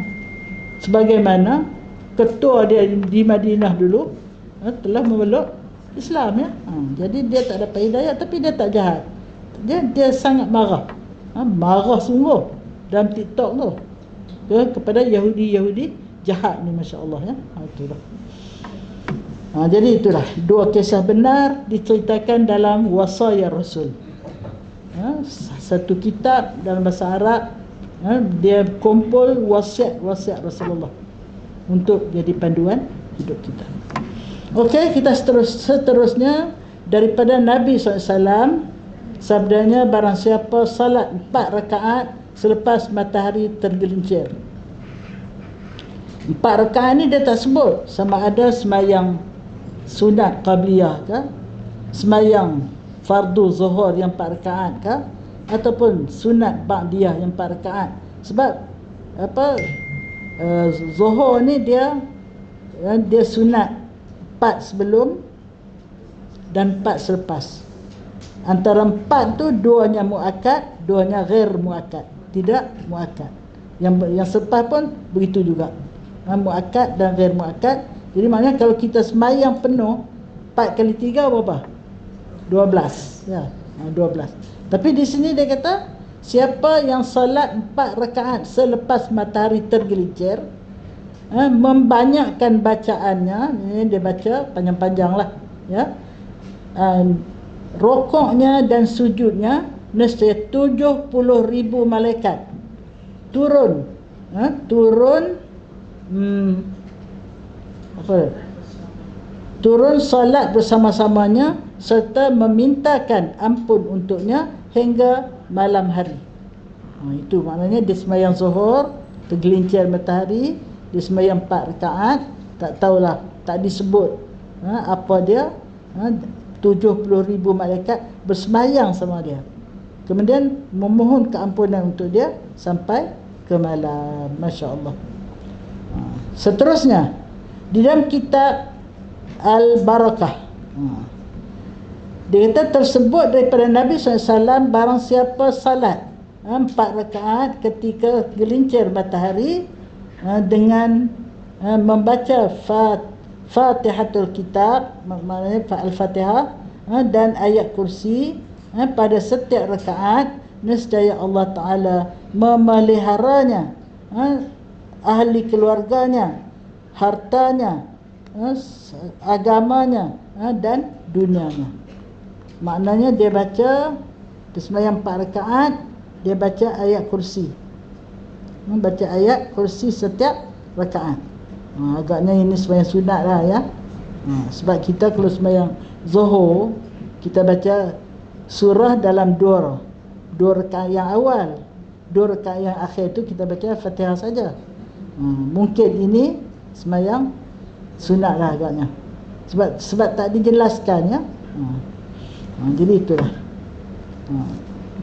Sebagaimana ketua dia di Madinah dulu telah memeluk Islam, ya. Jadi dia tak dapat hidayah, tapi dia tak jahat. Dia sangat marah. Marah sungguh dalam TikTok tu kepada Yahudi jahat ni, masya-Allah, ya. Itulah. Jadi itulah dua kisah benar diceritakan dalam Wasaya Rasul. Satu kitab dalam bahasa Arab, dia kumpul wasiat Rasulullah untuk jadi panduan hidup kita. Okey, kita seterusnya daripada Nabi SAW. Sabdanya, barang siapa salat 4 rakaat selepas matahari tergelincir. 4 rakaat ni dia tak sebut sama ada semayang sunat qabliyah ke, semayang fardu zuhur yang 4 rakaat ke, ataupun sunat ba'diyah yang 4 rakaat. Sebab zuhur ni dia sunat 4 sebelum dan 4 selepas. Antara 4 tu 2-nya muakkad, 2-nya ghair muakkad, tidak muakkad. Yang selepas pun begitu juga, muakkad dan ghair muakkad. Jadi maknanya kalau kita semayang penuh 4 kali 3 berapa? 12, ya. 12. Tapi di sini dia kata, siapa yang salat 4 rakaat selepas matahari tergelincir, membanyakkan bacaannya, ini dia baca panjang-panjang lah, ya. Rokoknya dan sujudnya, nescaya 70,000 malaikat turun turun salat bersama-samanya serta memintakan ampun untuknya hingga malam hari. Itu maknanya dia sembahyang zuhur, tergelincir matahari, dia sembahyang 4 rakaat, tak tahulah, tak disebut apa dia, 70,000 malaikat bersembahyang sama dia. Kemudian memohon keampunan untuk dia sampai ke malam. Masya Allah. Seterusnya di dalam kitab Al-Barakah, dia kata tersebut daripada Nabi SAW, barang siapa salat 4 rakaat ketika gelincir matahari dengan membaca Fatihatul Kitab, maknanya Al-Fatihah dan ayat kursi pada setiap rakaat, nescaya Allah Ta'ala memeliharanya, ahli keluarganya, hartanya, agamanya dan dunianya. Maknanya dia baca, dia sembahyang 4 rakaat, dia baca ayat kursi, baca ayat kursi setiap rakaat. Agaknya ini sembahyang sunat lah ya. Sebab kita kalau sembahyang zuhur, kita baca surah dalam dua rakaat yang awal, 2 rakaat yang akhir tu kita baca Fatihah saja. Mungkin ini sembahyang sunat lah agaknya, sebab tak dijelaskan ya. Jadi itulah.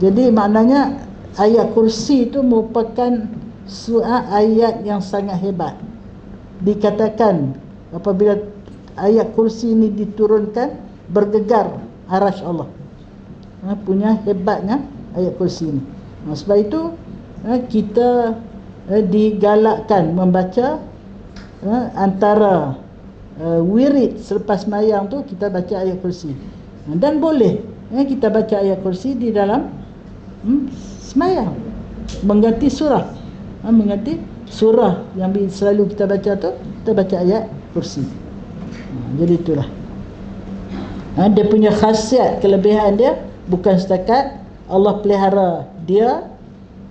Jadi maknanya ayat kursi itu merupakan ayat yang sangat hebat. Dikatakan apabila ayat kursi ini diturunkan, bergegar arasy Allah. Punya hebatnya ayat kursi ini. Sebab itu kita digalakkan membaca antara wirid selepas sembahyang tu kita baca ayat kursi. Dan boleh kita baca ayat kursi di dalam sembahyang, mengganti surah. Mengganti surah yang selalu kita baca tu, kita baca ayat kursi. Jadi itulah. Dia punya khasiat, kelebihan dia bukan setakat Allah pelihara dia,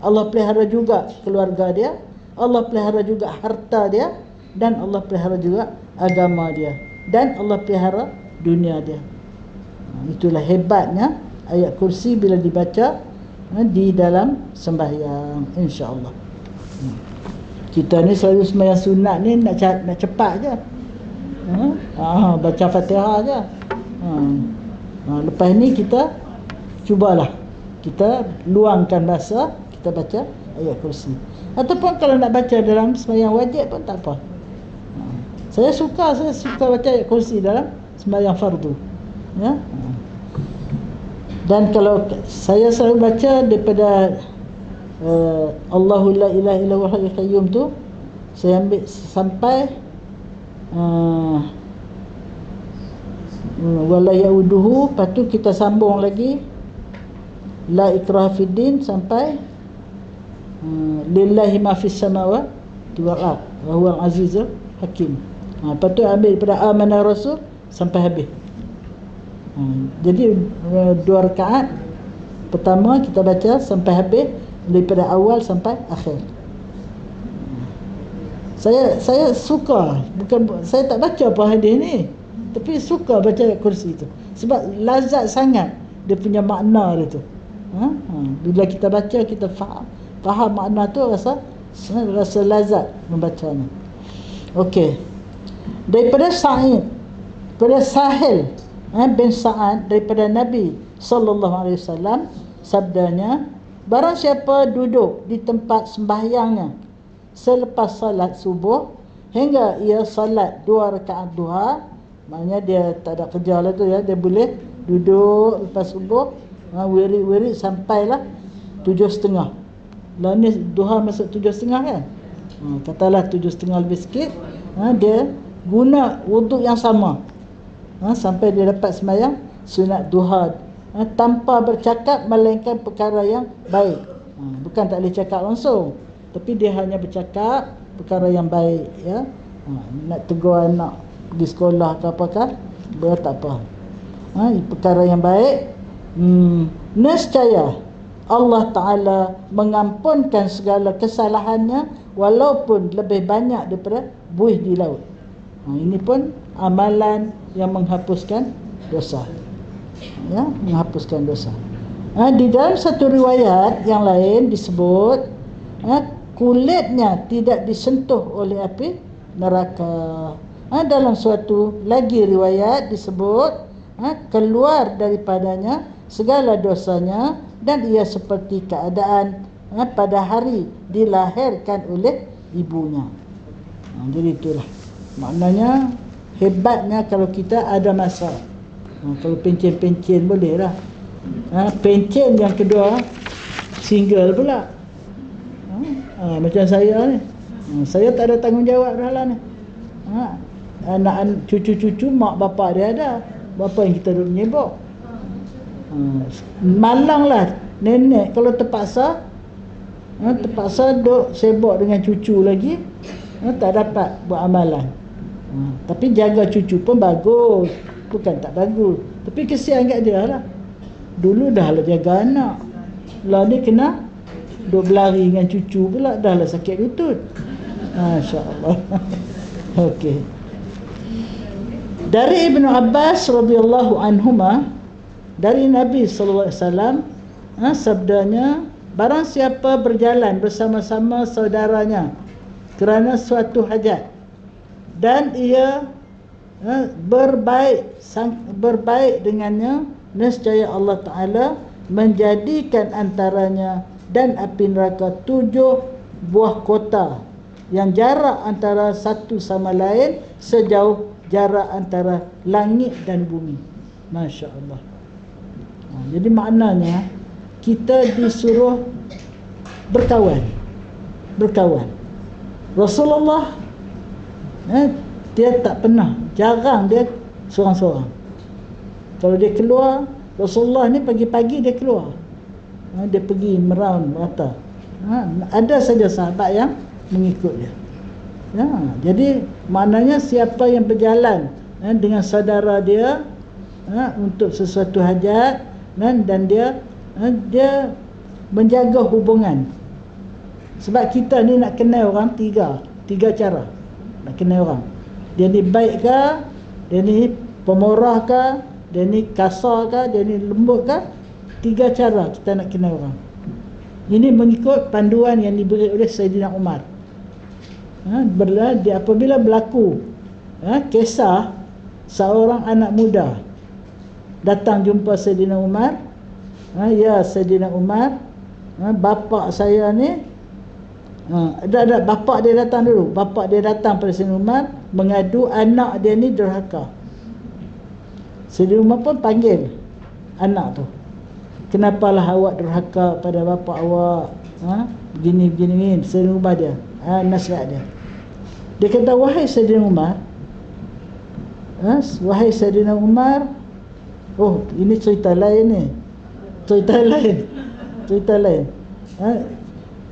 Allah pelihara juga keluarga dia, Allah pelihara juga harta dia, dan Allah pelihara juga agama dia, dan Allah pelihara dunia dia. Itulah hebatnya ayat kursi bila dibaca di dalam sembahyang, insya-Allah. Kita ni selalu sembahyang sunat ni nak cepat je. Baca Fatihah je. Lepas ni kita cubalah, kita luangkan masa, kita baca ayat kursi. Ataupun kalau nak baca dalam sembahyang wajib pun tak apa. Saya suka baca ayat kursi dalam sembahyang fardu. Ya. Dan kalau saya selalu baca daripada Allahu la ilaha illa huwal hayyul qayyum tu, saya ambil sampai wala yauduhu, lepas tu kita sambung lagi la ikraha fiddin sampai lillahi ma fis samawati wal ard wa huwal azizul hakim. Lepas tu ambil daripada amanah rasul sampai habis. Jadi 2 rakaat pertama kita baca sampai habis, daripada awal sampai akhir. Saya suka, bukan saya tak baca apa hadis ni, tapi suka baca ayat kursi tu sebab lazat sangat dia punya makna dia tu. Bila kita baca, kita faham makna tu, rasa lazat membacanya. Okey. Daripada Sahil bin Sa'ad daripada Nabi sallallahu alaihi wasallam, sabdanya, barang siapa duduk di tempat sembahyangnya selepas salat subuh hingga ia salat 2 rakaat duha, maknanya dia tak ada kerja lah tu ya, dia boleh duduk lepas subuh, wirid sampailah 7.30. Lah ni duha masuk 7.30 kan, katalah 7.30 lebih sikit, dia guna wuduk yang sama sampai dia dapat sembahyang sunat duha, tanpa bercakap melainkan perkara yang baik. Bukan tak boleh cakap langsung, tapi dia hanya bercakap perkara yang baik ya. Nak tegur anak pergi sekolah ke apakah, dia tak apa. Perkara yang baik. Nescaya Allah Ta'ala mengampunkan segala kesalahannya walaupun lebih banyak daripada buih di laut. Ini pun amalan yang menghapuskan dosa, ya, menghapuskan dosa. Di dalam satu riwayat yang lain disebut kulitnya tidak disentuh oleh api neraka. Dalam suatu lagi riwayat disebut keluar daripadanya segala dosanya dan ia seperti keadaan pada hari dilahirkan oleh ibunya. Jadi itulah maknanya hebatnya kalau kita ada masa. Kalau pencen-pencen boleh lah. Pencen yang kedua single pula. Macam saya ni, saya tak ada tanggungjawab dah lah ni. Anak cucu-cucu mak bapak dia ada, bapa yang kita duduk menyebok. Malang lah nenek kalau terpaksa duduk sibuk dengan cucu lagi, tak dapat buat amalan. Tapi jaga cucu pun bagus, bukan tak bagus, tapi kesian kat dia lah. Dulu dah lah jaga anak, lah ni kena duk berlari dengan cucu pula, dah lah sakit lutut. Masya-Allah. Okey. Dari Ibnu Abbas radhiyallahu anhuma, dari Nabi sallallahu alaihi wasallam, sabdanya, barang siapa berjalan bersama-sama saudaranya kerana suatu hajat dan ia berbaik dengannya, nescaya Allah Ta'ala menjadikan antaranya dan api neraka 7 buah kota yang jarak antara satu sama lain sejauh jarak antara langit dan bumi. Masya Allah. Jadi maknanya kita disuruh berkawan. Rasulullah dia tak pernah, jarang dia seorang-seorang. Kalau dia keluar, Rasulullah ni pagi-pagi dia keluar, dia pergi merata. Ada saja sahabat yang mengikut dia. Jadi maknanya siapa yang berjalan dengan saudara dia untuk sesuatu hajat, dan dia menjaga hubungan. Sebab kita ni nak kenal orang tiga cara nak kenal orang. Dia ni baik ke, dia ni pemurah ke, dia ni kasar ke, dia ni lembut ke. 3 cara kita nak kenal orang. Ini mengikut panduan yang diberi oleh Sayyidina Umar. Apabila berlaku kisah seorang anak muda datang jumpa Sayyidina Umar, ya Sayyidina Umar, bapa saya ni, bapak dia datang dulu. Bapak dia datang pada Sayyidina Umar mengadu anak dia ni derhaka. Sayyidina Umar pun panggil anak tu. Kenapalah awak derhaka pada bapa awak? Begini. Sayyidina Umar dia, nasihat dia. Dia kata, wahai Sayyidina Umar, oh ini cerita lain ni. Cerita lain.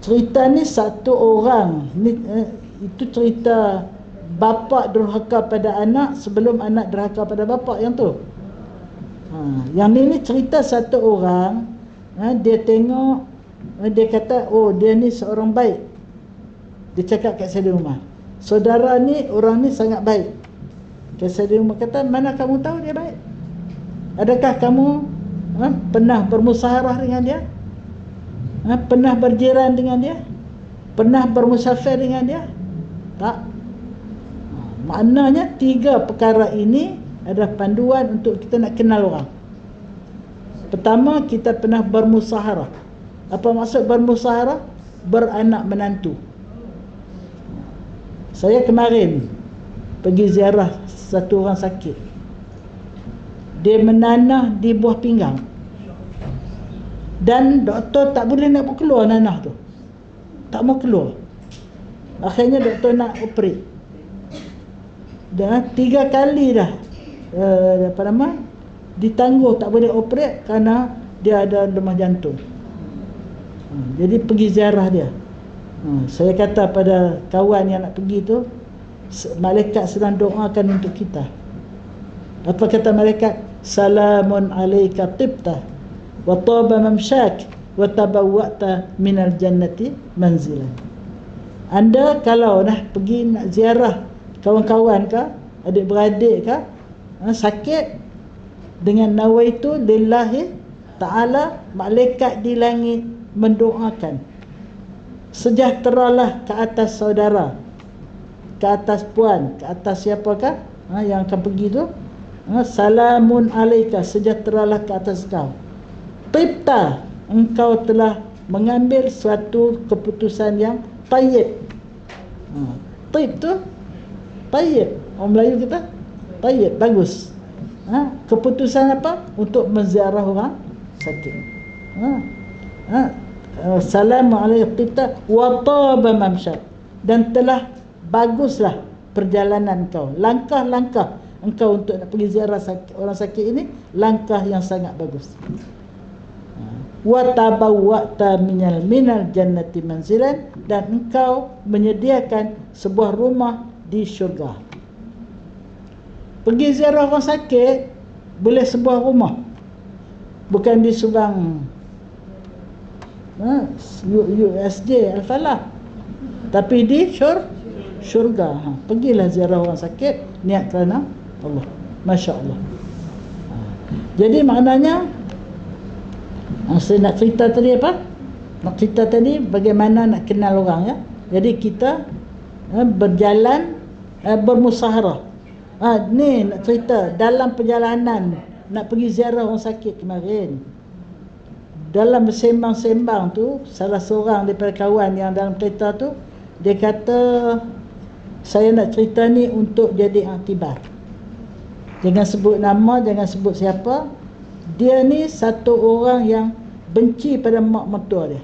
Cerita ni satu orang ni, itu cerita bapa derhaka pada anak sebelum anak derhaka pada bapa yang tu. Yang ni cerita satu orang, dia tengok, dia kata, oh dia ni seorang baik. Dia cakap kat Sayyidina Umar, saudara ni, orang ni sangat baik. Sayyidina Umar kata, mana kamu tahu dia baik? Adakah kamu pernah bermusyawarah dengan dia? Pernah berjiran dengan dia? Pernah bermusafir dengan dia? Tak. Maknanya 3 perkara ini adalah panduan untuk kita nak kenal orang. Pertama, kita pernah bermusyawarah. Apa maksud bermusyawarah? Beranak menantu. Saya kemarin pergi ziarah satu orang sakit. Dia menanah di buah pinggang, dan doktor tak boleh nak keluar nanah tu, tak mau keluar. Akhirnya doktor nak operate. Dah 3 kali dah ditangguh tak boleh operate kerana dia ada lemah jantung. Jadi pergi ziarah dia. Saya kata pada kawan yang nak pergi tu, malaikat sedang doakan untuk kita. Apa kata malaikat? Salamun alaika tibta wa taba mamsyak wa tabawwa'ta minal jannati manzilan. Anda kalau dah pergi nak ziarah kawan-kawan ke, adik-beradik ke, sakit, dengan nawaitu lillahi Ta'ala, malaikat di langit mendoakan, sejahteralah ke atas saudara, ke atas puan, ke atas siapakah yang akan pergi tu. Salamun alaika, sejahteralah ke atas kau. Tibta, engkau telah mengambil suatu keputusan yang tayyib. Tayyib tu, tayyib, orang Melayu kita tayyib, bagus. Keputusan apa? Untuk menziarah orang sakit. Salamu alaikum tibta wa taba mamsyak, dan telah baguslah perjalanan kau, langkah-langkah engkau untuk nak pergi ziarah orang sakit ini, langkah yang sangat bagus. Wa tabawwa'ta minal jannati manzilan, dan engkau menyediakan sebuah rumah di syurga. Pergi ziarah orang sakit boleh sebuah rumah, bukan di Subang USJ Al-Falah, tapi di syurga. Pergilah ziarah orang sakit niat kerana Allah. Masya Allah. Jadi maknanya, saya nak cerita tadi apa? Nak cerita tadi bagaimana nak kenal orang, ya. Jadi kita berjalan, bermusaharah. Ni nak cerita dalam perjalanan nak pergi ziarah orang sakit kemarin. Dalam bersembang-sembang tu, salah seorang daripada kawan yang dalam kereta tu, dia kata, saya nak cerita ni untuk jadi aktibar. Jangan sebut nama, jangan sebut siapa. Dia ni satu orang yang benci pada mak mertua dia,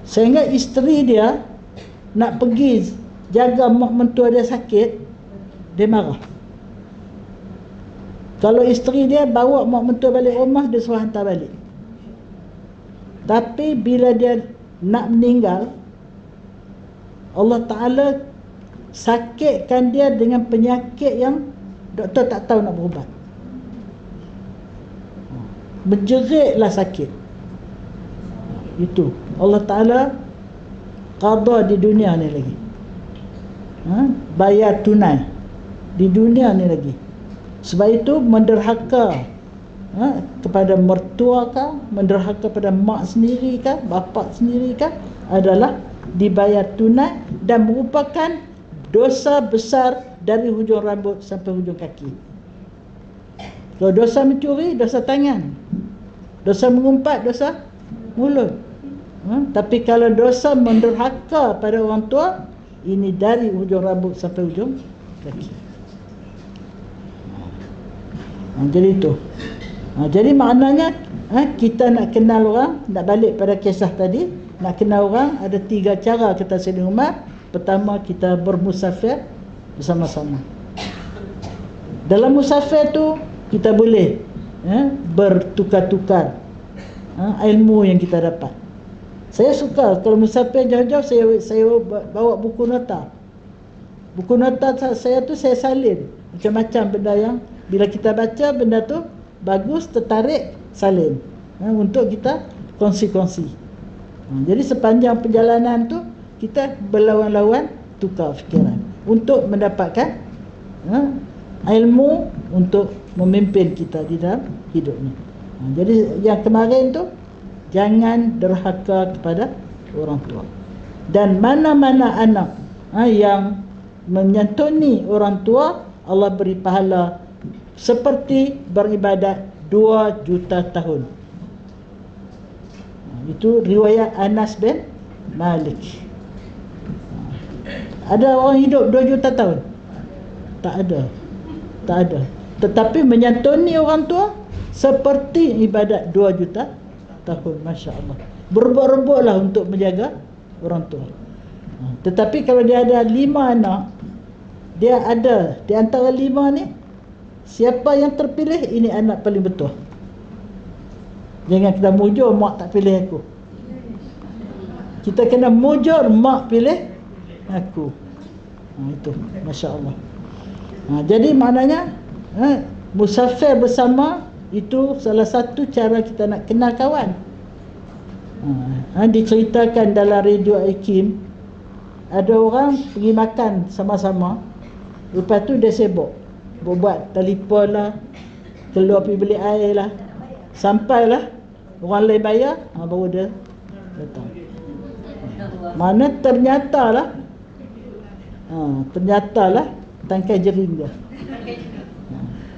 sehingga isteri dia nak pergi jaga mak mertua dia sakit, dia marah. Kalau isteri dia bawa mak mertua balik rumah, dia suruh hantar balik. Tapi bila dia nak meninggal, Allah Ta'ala sakitkan dia dengan penyakit yang doktor tak tahu nak berubat. Menjeritlah sakit. Itu Allah Ta'ala qada di dunia ni lagi. Bayar tunai di dunia ni lagi. Sebab itu menderhaka kepada mertua kah, menderhaka pada mak sendiri kah, bapak sendiri kah, adalah dibayar tunai dan merupakan dosa besar dari hujung rambut sampai hujung kaki. Kalau dosa mencuri, dosa tangan. Dosa mengumpat, dosa mulut. Tapi kalau dosa menderhaka pada orang tua, ini dari hujung rambut sampai hujung kaki. Jadi itu. Jadi maknanya kita nak kenal orang, nak balik pada kisah tadi, nak kenal orang ada 3 cara kata Sayyidina Umar. Pertama, kita bermusafir bersama-sama. Dalam musafir tu kita boleh bertukar-tukar ilmu yang kita dapat. Saya suka kalau musafir jauh-jauh, saya bawa buku nota. Buku nota saya tu saya salin macam-macam benda yang bila kita baca benda tu bagus, tertarik, salin untuk kita kongsi-kongsi. Jadi sepanjang perjalanan tu kita berlawan-lawan tukar fikiran untuk mendapatkan ilmu untuk memimpin kita di dalam hidup ni. Jadi yang kemarin tu, jangan derhaka kepada orang tua. Dan mana-mana anak yang menyantuni orang tua, Allah beri pahala seperti beribadat 2 juta tahun. Itu riwayat Anas bin Malik. Ada orang hidup 2 juta tahun? Tak ada. Tak ada. Tetapi menyantuni orang tua seperti ibadat 2 juta tahun. Masya Allah. Berebut-rebutlah untuk menjaga orang tua. Tetapi kalau dia ada 5 anak, dia ada di antara 5 ni, siapa yang terpilih, ini anak paling betul. Jangan kita mujur mak tak pilih aku. Kita kena mujur mak pilih aku. Itu Masya Allah. Jadi maknanya musafir bersama itu salah satu cara kita nak kenal kawan. Diceritakan dalam radio Hakim, ada orang pergi makan sama-sama, lepas tu dia sibuk buat telefon lah, keluar pergi beli air lah, sampailah orang lain bayar, baru dia datang. Mana ternyatalah tangkai jering dia.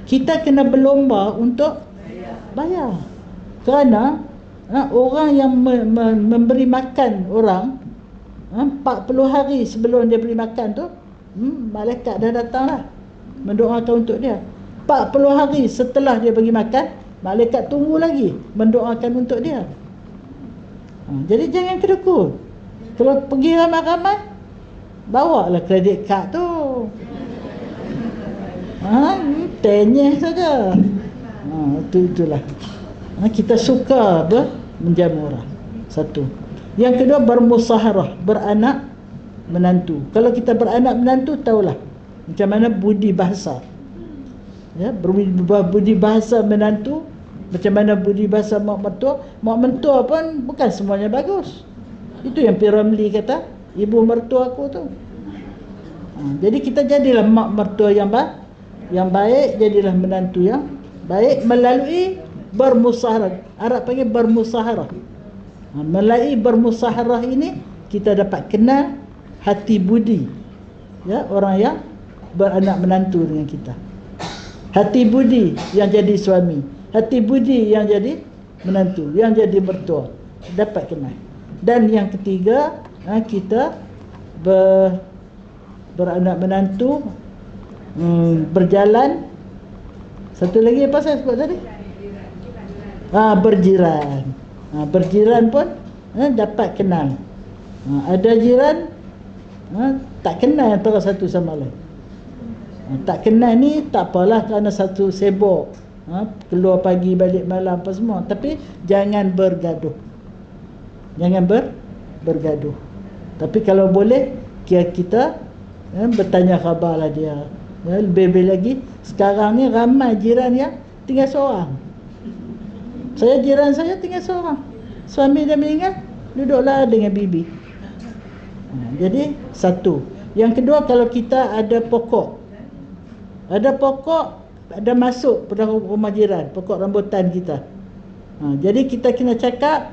Kita kena berlomba untuk bayar. Kerana orang yang memberi makan orang 40 hari sebelum dia beri makan tu, malaikat dah datang lah mendoakan untuk dia. 40 hari setelah dia bagi makan, malaikat tunggu lagi mendoakan untuk dia. Jadi jangan kedekut. Kalau pergi ramai-ramai, bawa lah kredit kad tu. Tenyeh saja. Itulah. Kita suka menjamu orang. Satu. Yang kedua, bermusaharah, beranak menantu. Kalau kita beranak menantu, tahulah macam mana budi bahasa. Ya, budi bahasa menantu, macam mana budi bahasa mak mertua. Mak mertua pun bukan semuanya bagus. Itu yang P. Ramlee kata, ibu mertua aku tu. Jadi kita jadilah mak mertua yang baik, jadilah menantu yang baik melalui bermusaharah. Arab panggil bermusaharah. Melalui bermusaharah ini kita dapat kenal hati budi, ya, orang yang beranak menantu dengan kita. Hati budi yang jadi suami, hati budi yang jadi menantu, yang jadi mertua, dapat kenal. Dan yang ketiga, kita beranak menantu, berjalan. Satu lagi apa saya sebut tadi? Berjiran. Berjiran pun dapat kenal. Ada jiran tak kenal antara satu sama lain. Tak kenal ni tak apalah, kerana satu sibuk, keluar pagi balik malam apa semua. Tapi jangan bergaduh. Jangan bergaduh. Tapi kalau boleh kita bertanya khabarlah dia. Lebih-lebih lagi sekarang ni ramai jiran yang tinggal seorang. Jiran saya tinggal seorang. Suami dia meninggal, duduklah dengan bibi. Jadi satu. Yang kedua, kalau kita ada pokok, ada masuk pada rumah jiran, pokok rambutan kita. Jadi kita kena cakap,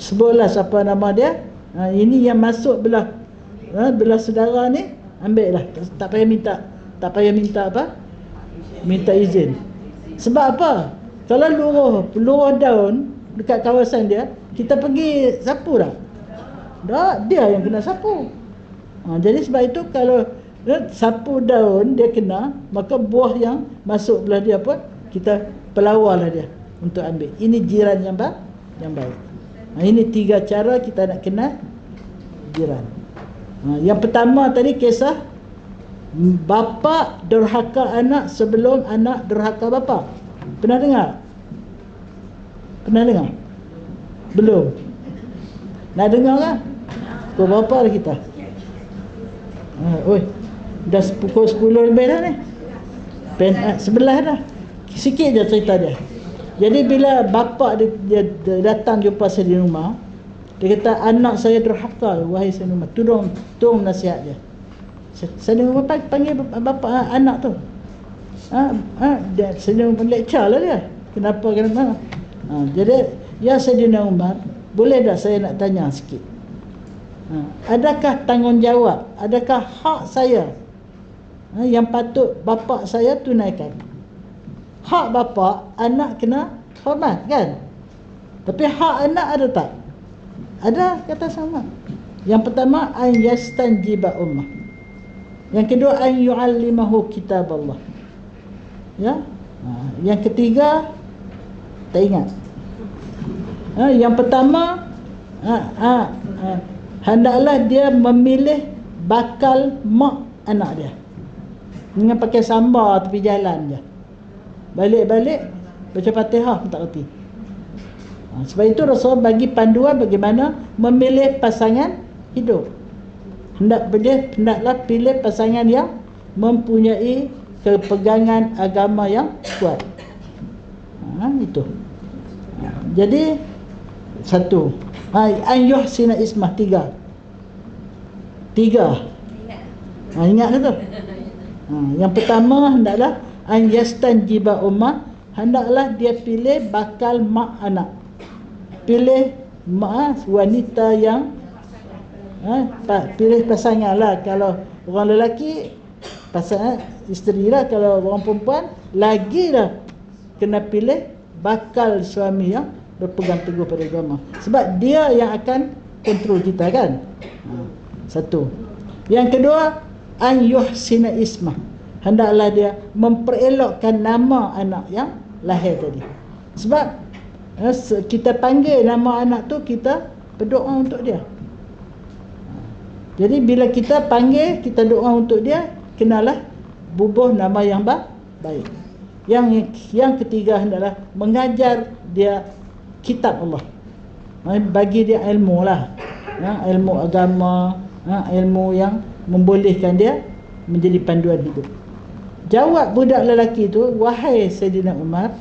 sebutlah siapa nama dia. Ini yang masuk belah saudara ni, ambil lah. Tak payah minta apa? Minta izin. Sebab apa? Kalau luruh daun dekat kawasan dia, kita pergi sapu dah. Dia yang kena sapu. Jadi sebab itu kalau sapu daun dia kena, maka buah yang masuk belah dia pun kita pelawarlah dia untuk ambil. Ini jiran yang baik. Ini 3 cara kita nak kenal jiran. Yang pertama tadi kisah bapa derhaka anak sebelum anak derhaka bapa. Pernah dengar? Belum? Nak dengar kan? Pukul berapa dah kita? Dah pukul 10 lebih dah ni. 11 dah. Sikit je cerita dia. Jadi bila bapa dia datang jumpa saya di rumah, dia kata, anak saya derhaka, wahai saya rumah. Tolong nasihat dia. Saya rumah panggil bapa anak tu. Saya rumah lecture lah dia. Kenapa? Jadi, ya Saidina Umar, boleh tak saya nak tanya sikit? Adakah tanggungjawab, adakah hak saya yang patut bapa saya tunaikan? Hak bapa, anak kena hormat kan? Tapi hak anak ada tak? Ada, kata sama. Yang pertama, an yastanjiba ummah. Yang kedua, an yu'allimahu kitab Allah. Ya. Yang ketiga, tak ingat. Yang pertama, hendaklah dia memilih bakal mak anak dia. Dengan pakai sambar tepi jalan je. Balik-balik baca Fatihah pun tak reti. Sebab itu Rasulullah bagi panduan bagaimana memilih pasangan hidup. Hendaklah pilih pasangan yang mempunyai kepegangan agama yang kuat. Itu. Jadi satu, an yuhsina ismah, 3. Ingat tu. Yang pertama hendaklah an yastanjiba umma, hendaklah dia pilih bakal mak anak. Pilih mak wanita yang pilih pasangan lah. Kalau orang lelaki pasangan isteri lah, kalau orang perempuan lagi dah kena pilih bakal suami yang berpegang teguh pada agama, sebab dia yang akan kontrol kita kan. Satu. Yang kedua, an yuhsina ismah, hendaklah dia memperelokkan nama anak yang lahir tadi. Sebab kita panggil nama anak tu, kita berdoa untuk dia. Jadi bila kita panggil, kita doa untuk dia, kenalah bubuh nama yang baik. Yang ketiga, hendaklah mengajar dia kitab Allah, bagi dia ilmu lah, ilmu agama, ilmu yang membolehkan dia menjadi panduan hidup. Jawab budak lelaki tu, wahai Saidina Umar,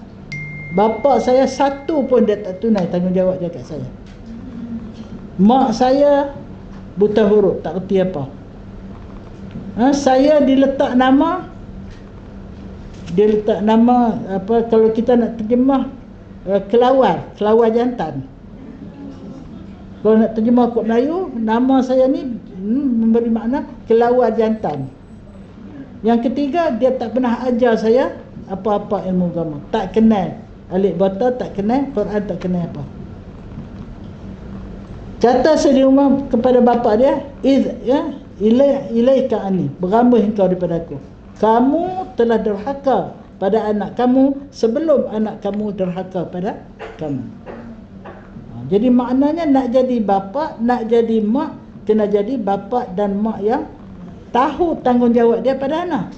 bapa saya satu pun dia tak tunai tanggungjawab dia kat saya. Mak saya buta huruf, tak erti apa. Saya diletak nama, apa, kalau kita nak terjemah kelawar jantan. Kalau nak terjemah kod Melayu, nama saya ni memberi makna kelawar jantan. Yang ketiga, dia tak pernah ajar saya apa-apa ilmu agama. Tak kenal alif bata, tak kenal Quran, tak kenal apa. Kata Saidina Umar kepada bapa dia, ilaika anni, berambil engkau daripada aku. Kamu telah derhaka pada anak kamu sebelum anak kamu derhaka pada kamu. Jadi maknanya nak jadi bapa, nak jadi mak, kena jadi bapa dan mak yang tahu tanggungjawab dia pada anak.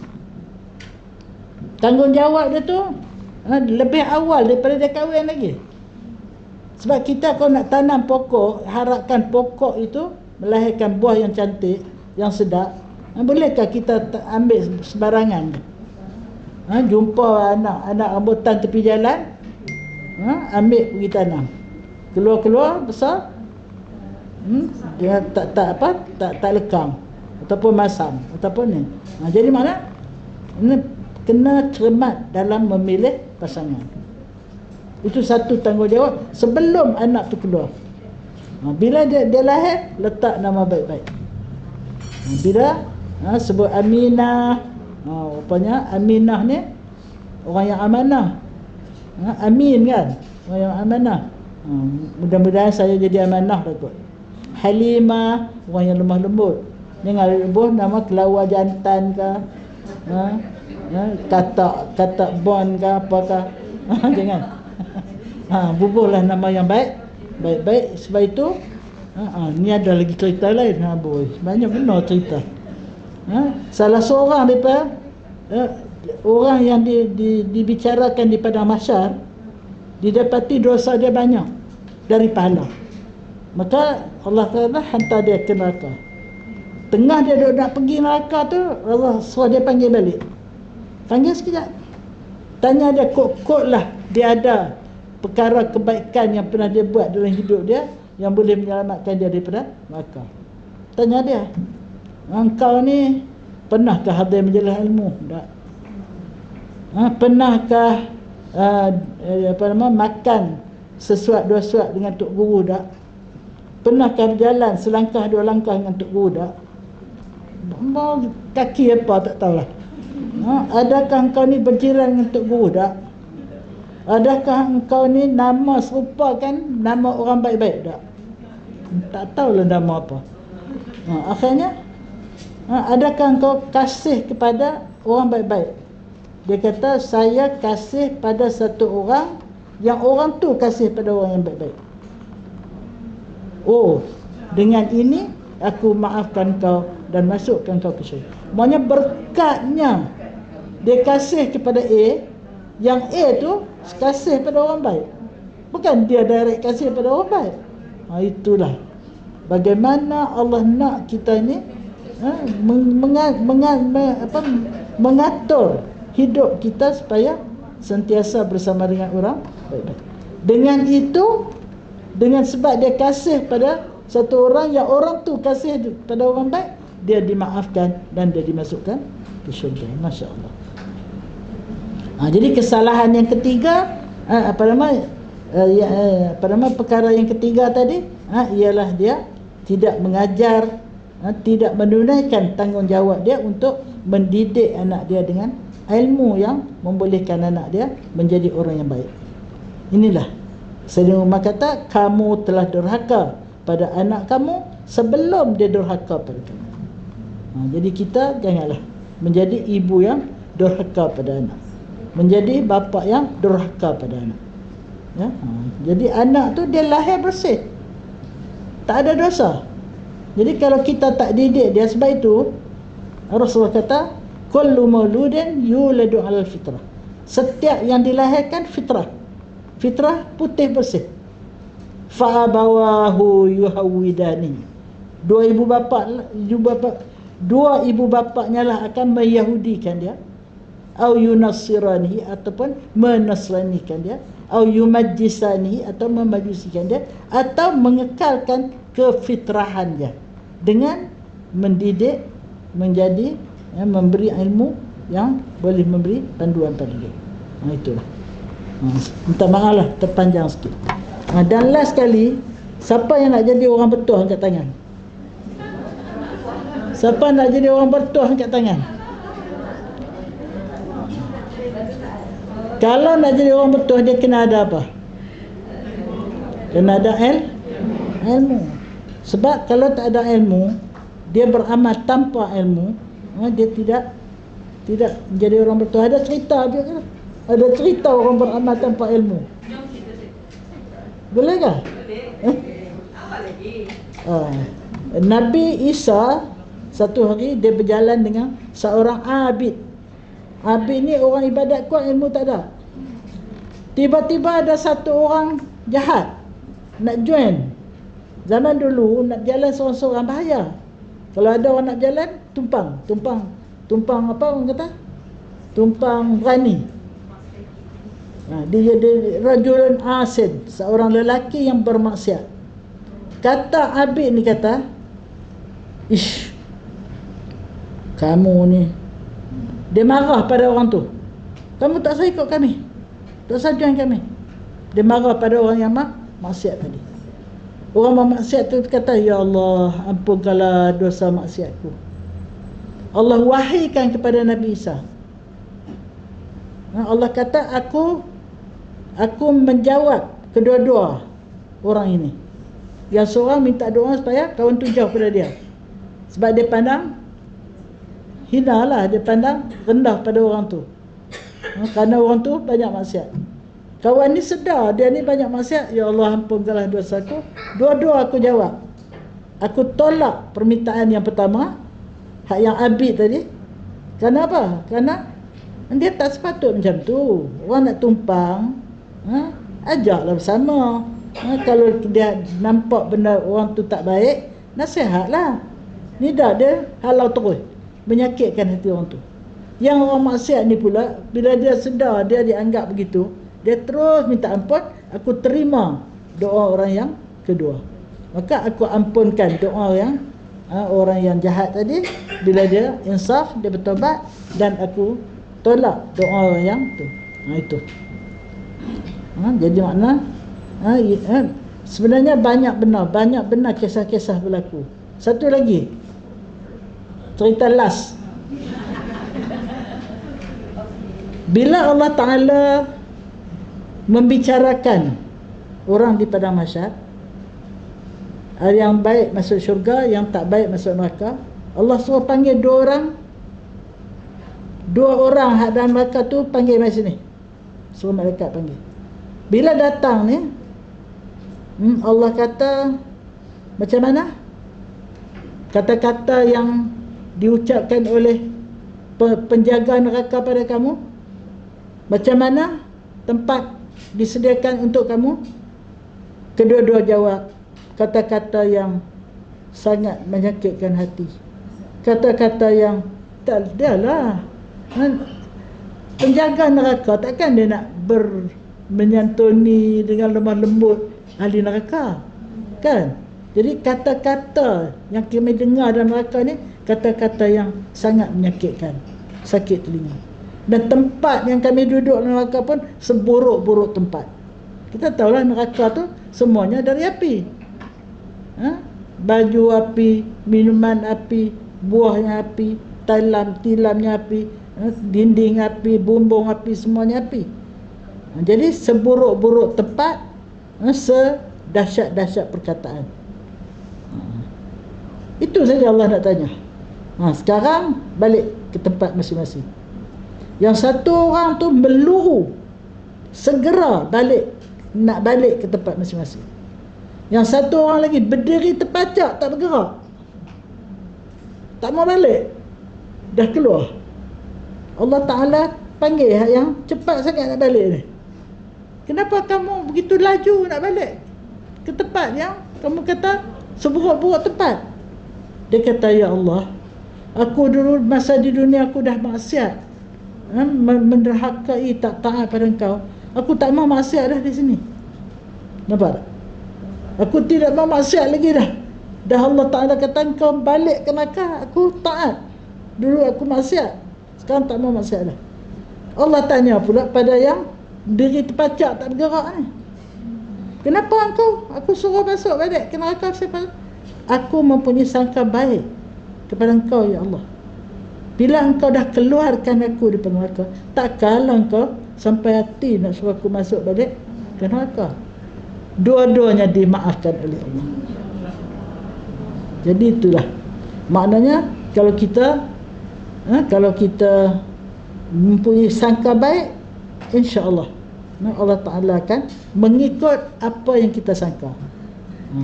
Tanggungjawab dia tu lebih awal daripada dia kahwin lagi. Sebab kita kalau nak tanam pokok, harapkan pokok itu melahirkan buah yang cantik, yang sedap. Bolehkah kita ambil sembarangan? Jumpa anak rambutan tepi jalan, ambil pergi tanam. Keluar besar, dia tak lekang ataupun masam ataupun ni. Jadi mana? Ini kena cermat dalam memilih pasangan. Itu satu tanggungjawab sebelum anak tu keluar. Bila dia lahir, letak nama baik-baik. Bila sebut Aminah, rupanya Aminah ni orang yang amanah. Amin kan, orang yang amanah. Mudah-mudahan saya jadi amanah dah kot. Halimah, orang yang lemah lembut. Jangan bubuh nama kelawar jantan ke, katak bon ke, apakah. Jangan. Bubuhlah nama yang baik-baik. Sebab itu ni ada lagi cerita lain. Boy, banyak benar cerita. Salah seorang daripada orang yang dibicarakan di padang mahsyar, didapati dosa dia banyak dari pahala. Maka Allah Ta'ala hantar dia ke neraka. Tengah dia nak pergi neraka tu, Allah suruh dia panggil balik. Panggil sekejap, tanya dia kod lah, dia ada perkara kebaikan yang pernah dia buat dalam hidup dia yang boleh menyelamatkan dia daripada neraka. Tanya dia, engkau ni pernahkah hadir majelis ilmu? Tak. Pernahkah makan sesuat dua suat dengan tok guru? Tak. Pernahkah berjalan selangkah dua langkah dengan tok guru? Tak. Kaki apa tak tahulah. Adakah engkau ni berjiran dengan tok guru? Tak. Adakah engkau ni nama serupakan nama orang baik-baik? Tak. Tak tahulah nama apa. Akhirnya, adakah engkau kasih kepada orang baik-baik? Dia kata, saya kasih pada satu orang yang orang tu kasih pada orang yang baik-baik. Oh, dengan ini aku maafkan kau dan masukkan kau ke syurga. Maksudnya berkatnya dia kasih kepada A, yang A tu kasih pada orang baik. Bukan dia direct kasih pada orang baik. Itulah bagaimana Allah nak kita ni mengatur hidup kita supaya sentiasa bersama dengan orang baik-baik. Dengan itu, dengan sebab dia kasih pada satu orang yang orang tu kasih pada orang baik, dia dimaafkan dan dia dimasukkan ke syurga. Masya Allah. Jadi kesalahan yang ketiga, perkara yang ketiga tadi, ialah dia tidak mengajar, tidak menunaikan tanggungjawab dia untuk mendidik anak dia dengan ilmu yang membolehkan anak dia menjadi orang yang baik. Inilah Sayyidina Umar kata, kamu telah durhaka pada anak kamu sebelum dia durhaka pada kamu. Jadi kita janganlah menjadi ibu yang durhaka pada anak, menjadi bapa yang durhaka pada anak. Jadi anak tu dia lahir bersih, tak ada dosa. Jadi kalau kita tak didik dia, sebab itu Rasulullah kata, kullu mauludin yuladu 'alal fitrah. Setiap yang dilahirkan fitrah. Fitrah putih bersih. Fa abawahu yuhawidani. Dua ibu bapaknya lah akan meyahudikan dia, au yunassirani, ataupun menasranikan dia, au yumajjisani, atau memajusikan dia, atau mengekalkan kefitrahan dia dengan mendidik menjadi memberi ilmu yang boleh memberi panduan pada dia. Itulah. Minta maaf lah terpanjang sikit. Dan last sekali, siapa yang nak jadi orang bertuah angkat tangan? Siapa nak jadi orang bertuah angkat tangan? Kalau nak jadi orang bertuah, dia kena ada apa? Kena ada ilmu. Sebab kalau tak ada ilmu, dia beramal tanpa ilmu, dia tidak menjadi orang bertuah. Ada cerita dia kan? Ada cerita orang beramal tanpa ilmu. Boleh kah? Apa lagi? Nabi Isa satu hari dia berjalan dengan seorang abid. Abid ni orang ibadat kuat, ilmu tak ada. Tiba-tiba ada satu orang jahat nak join. Zaman dulu nak jalan seorang-seorang bahaya. Kalau ada orang nak jalan, tumpang apa orang kata? Tumpang berani. Dia rajulun asin, seorang lelaki yang bermaksiat. Kata abid ni kata, ish, kamu ni, dia marah pada orang tu, kamu tak usah ikut kami, tak usah join kami. Dia marah pada orang yang maksiat tadi. Orang maksiat tu kata, ya Allah, ampunkanlah dosa maksiatku. Allah wahykan kepada Nabi Isa. Allah kata, aku menjawab kedua-dua orang ini. Yang seorang minta doa supaya kawan tu jauh pada dia, sebab dia pandang hina lah, dia pandang rendah pada orang tu, kerana orang tu banyak maksiat. Kawan ni sedar dia ni banyak maksiat, ya Allah ampunkanlah dosaku. Dua-dua aku jawab. Aku tolak permintaan yang pertama, hak yang abid tadi. Kenapa? Kerana dia tak sepatut macam tu. Orang nak tumpang, ajaklah bersama. Kalau dia nampak benda orang tu tak baik, nasihatlah. Ni dah dia halau terus, menyakitkan hati orang tu. Yang orang maksiat ni pula, bila dia sedar dia dianggap begitu, dia terus minta ampun. Aku terima doa orang yang kedua, maka aku ampunkan doa yang orang yang jahat tadi bila dia insaf, dia bertobat, dan aku tolak doa orang yang tu. Itu. Jadi makna sebenarnya banyak benar kisah-kisah berlaku. Satu lagi cerita last. Bila Allah Ta'ala membicarakan orang di padang mahsyar, yang baik masuk syurga, yang tak baik masuk neraka, Allah suruh panggil dua orang hak dalam neraka tu, panggil mari sini. Suruh malaikat panggil. Bila datang ni, Allah kata macam mana kata-kata yang diucapkan oleh penjaga neraka pada kamu, macam mana tempat disediakan untuk kamu. Kedua-dua jawab kata-kata yang sangat menyakitkan hati, kata-kata yang tak adalah. Penjaga neraka takkan dia nak menyantuni dengan lemah lembut ahli neraka, kan? Jadi kata-kata yang kami dengar dalam neraka ni, kata-kata yang sangat menyakitkan, sakit telinga. Dan tempat yang kami duduk neraka pun seburuk-buruk tempat. Kita tahulah neraka tu semuanya dari api. Baju api, minuman api, buahnya api, tilamnya api, dinding api, bumbung api, semuanya api. Jadi seburuk-buruk tempat, sedahsyat-dahsyat perkataan. Itu saja Allah nak tanya. Sekarang balik ke tempat masing-masing. Yang satu orang tu meluru, segera nak balik ke tempat masing-masing. Yang satu orang lagi berdiri terpacak, tak bergerak, tak mau balik, dah keluar. Allah Ta'ala panggil yang cepat sangat nak balik ni. Kenapa kamu begitu laju nak balik ke tempat yang kamu kata seburuk-buruk tempat? Dia kata, ya Allah, aku dulu masa di dunia aku dah maksiat, menderhakai, tak taat pada engkau. Aku tak mau maksiat dah di sini. Nampak tak? Aku tidak mau maksiat lagi dah. Dah Allah Ta'ala kata engkau balik ke neraka, aku taat. Dulu aku maksiat, sekarang tak mau maksiat dah. Allah tanya pula pada yang diri terpacak tak bergerak ni, kenapa engkau aku suruh masuk balik ke neraka? Aku mempunyai sangka baik kepada engkau, ya Allah. Bila engkau dah keluarkan aku daripada neraka, tak kalah engkau sampai hati nak suruh aku masuk balik ke neraka. Dua-duanya dimaafkan oleh Allah. Jadi itulah maknanya, kalau kita mempunyai sangka baik, insya-Allah Allah Ta'ala akan mengikut apa yang kita sangka.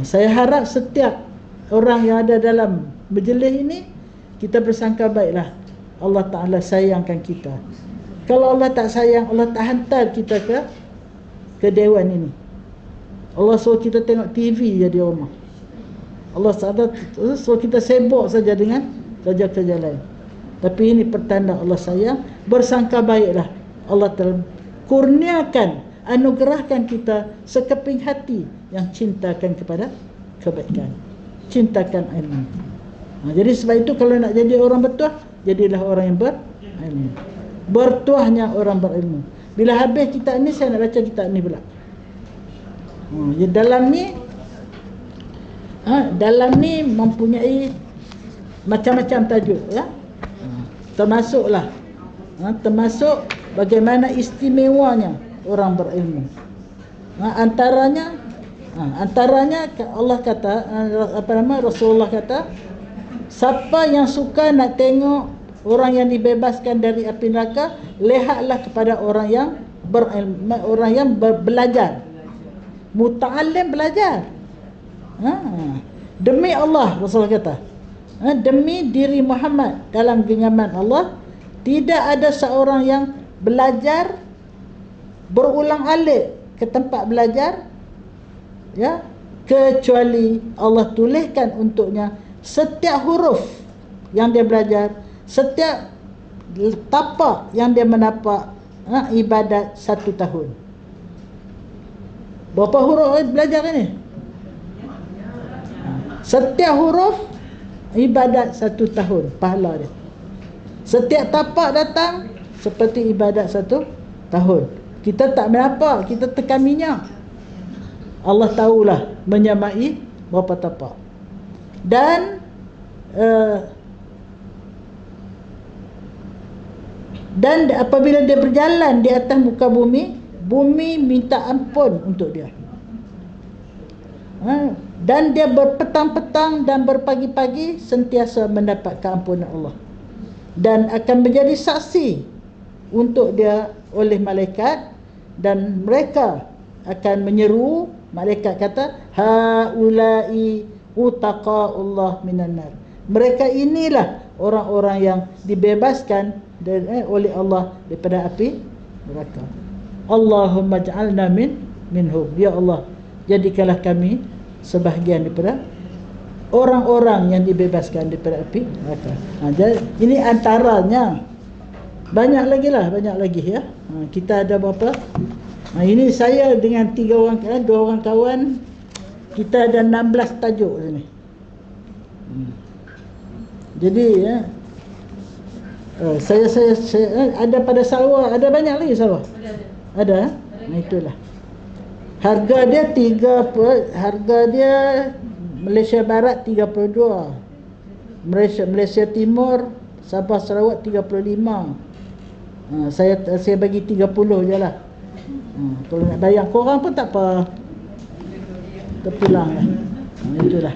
Saya harap setiap orang yang ada dalam majlis ini, kita bersangka baiklah, Allah Ta'ala sayangkan kita. Kalau Allah tak sayang, Allah tak hantar kita ke dewan ini. Allah suruh kita tengok TV je di rumah. Allah suruh kita sibuk saja dengan kerja-kerja lain. Tapi ini pertanda Allah sayang. Bersangka baiklah, Allah telah kurniakan, anugerahkan kita sekeping hati yang cintakan kepada kebaikan, cintakan ilmu. Jadi sebab itu, kalau nak jadi orang bertuah, jadilah orang yang berilmu. Bertuahnya orang berilmu. Bila habis kitab ni, saya nak baca kitab ni pula. Dalam ni mempunyai macam-macam tajuk, ya. Termasuk bagaimana istimewanya orang berilmu. Antaranya Allah kata, Rasulullah kata, siapa yang suka nak tengok orang yang dibebaskan dari api neraka, lihatlah kepada orang yang berilmu, orang yang belajar. Muta'allim, belajar. Demi Allah, Rasulullah kata, demi diri Muhammad, dalam genggaman Allah, tidak ada seorang yang belajar berulang-alik ke tempat belajar, ya, kecuali Allah tuliskan untuknya setiap huruf yang dia belajar, setiap tapak yang dia menapak, ibadat 1 tahun. Berapa huruf belajar ini? Setiap huruf ibadat 1 tahun pahala dia. Setiap tapak datang seperti ibadat 1 tahun. Kita tak menapa, kita tekan minyak, Allah tahulah menyamai berapa tapak. Dan apabila dia berjalan di atas muka bumi, bumi minta ampun untuk dia. Dan dia berpetang-petang dan berpagi-pagi sentiasa mendapat keampunan Allah, dan akan menjadi saksi untuk dia oleh malaikat, dan mereka akan menyeru. Malaikat kata, haulai utaqaullah minan nar. Mereka inilah orang-orang yang dibebaskan oleh Allah daripada api neraka. Allahumma ja'alna minhum. Ya Allah, jadikanlah kami sebahagian daripada orang-orang yang dibebaskan daripada api neraka. Jadi ini antaranya. Banyak lagi ya. Kita ada berapa? Ini saya dengan 2 orang kawan, kita ada 16 tajuk sini. Jadi ya, Saya ada pada Sarawak, ada banyak lagi Sarawak. Ada. Nah, itulah. Harga dia Malaysia Barat 32. Malaysia Timur, Sabah Sarawak 35. Saya bagi 30 je lah. Kalau nak bayar korang pun tak apa, terpulang lah. Itulah.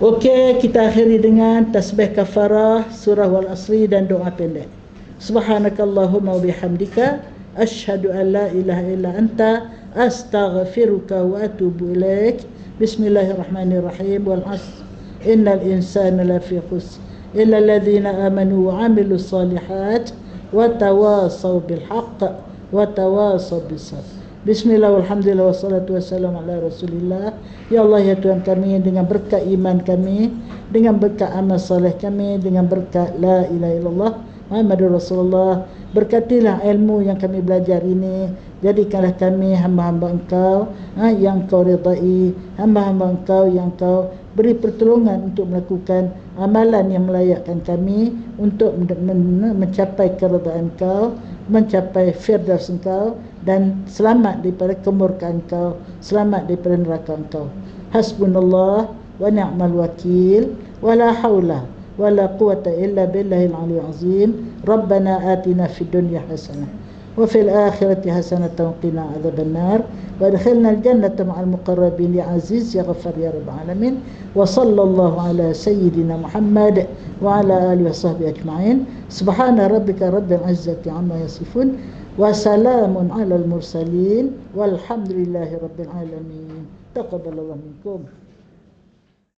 Okey, kita akhiri dengan tasbih kafarah, surah wal asri dan doa pendek. Subhanakallahumma wa bihamdika asyhadu an la ilaha illa anta astaghfiruka wa atubu ilaik. Bismillahirrahmanirrahim. Wal 'asr innal insana lafi khusr illa alladhina amanu wa 'amilus solihat wa tawasaw bil haqq wa tawasaw bis sabr. Bismillah walhamdulillah wassalatu wassalamu ala rasulillah. Ya Allah, ya Tuhan kami, dengan berkat iman kami, dengan berkat amal soleh kami, dengan berkat la ilaha illallah Muhammadur Rasulullah, berkatilah ilmu yang kami belajar ini. Jadikanlah kami hamba-hamba Engkau yang Kau ridai, hamba-hamba Engkau yang Kau beri pertolongan untuk melakukan amalan yang melayakkan kami untuk mencapai keridaan Engkau, mencapai firdaus Engkau, dan selamat daripada kemurkaan Engkau, selamat daripada neraka Engkau. Hasbunallah wa ni'mal wakil, wa la hawla wa la quwata illa billahil aliyyil azim. Rabbana atina fid dunya hasanah wa fil akhirati hasanatan wa qina adzabannar wa adkhilna al jannata ma'al muqarrabin ya aziz ya ghaffar ya rabbal alamin. Wa sallallahu ala sayyidina Muhammad wa ala alihi wa sahbihi ajma'in. Subhana rabbika rabbil izzati amma yasifun wa salamun alal mursalin walhamdulillahi rabbil alamin. Taqabbalallahu minkum.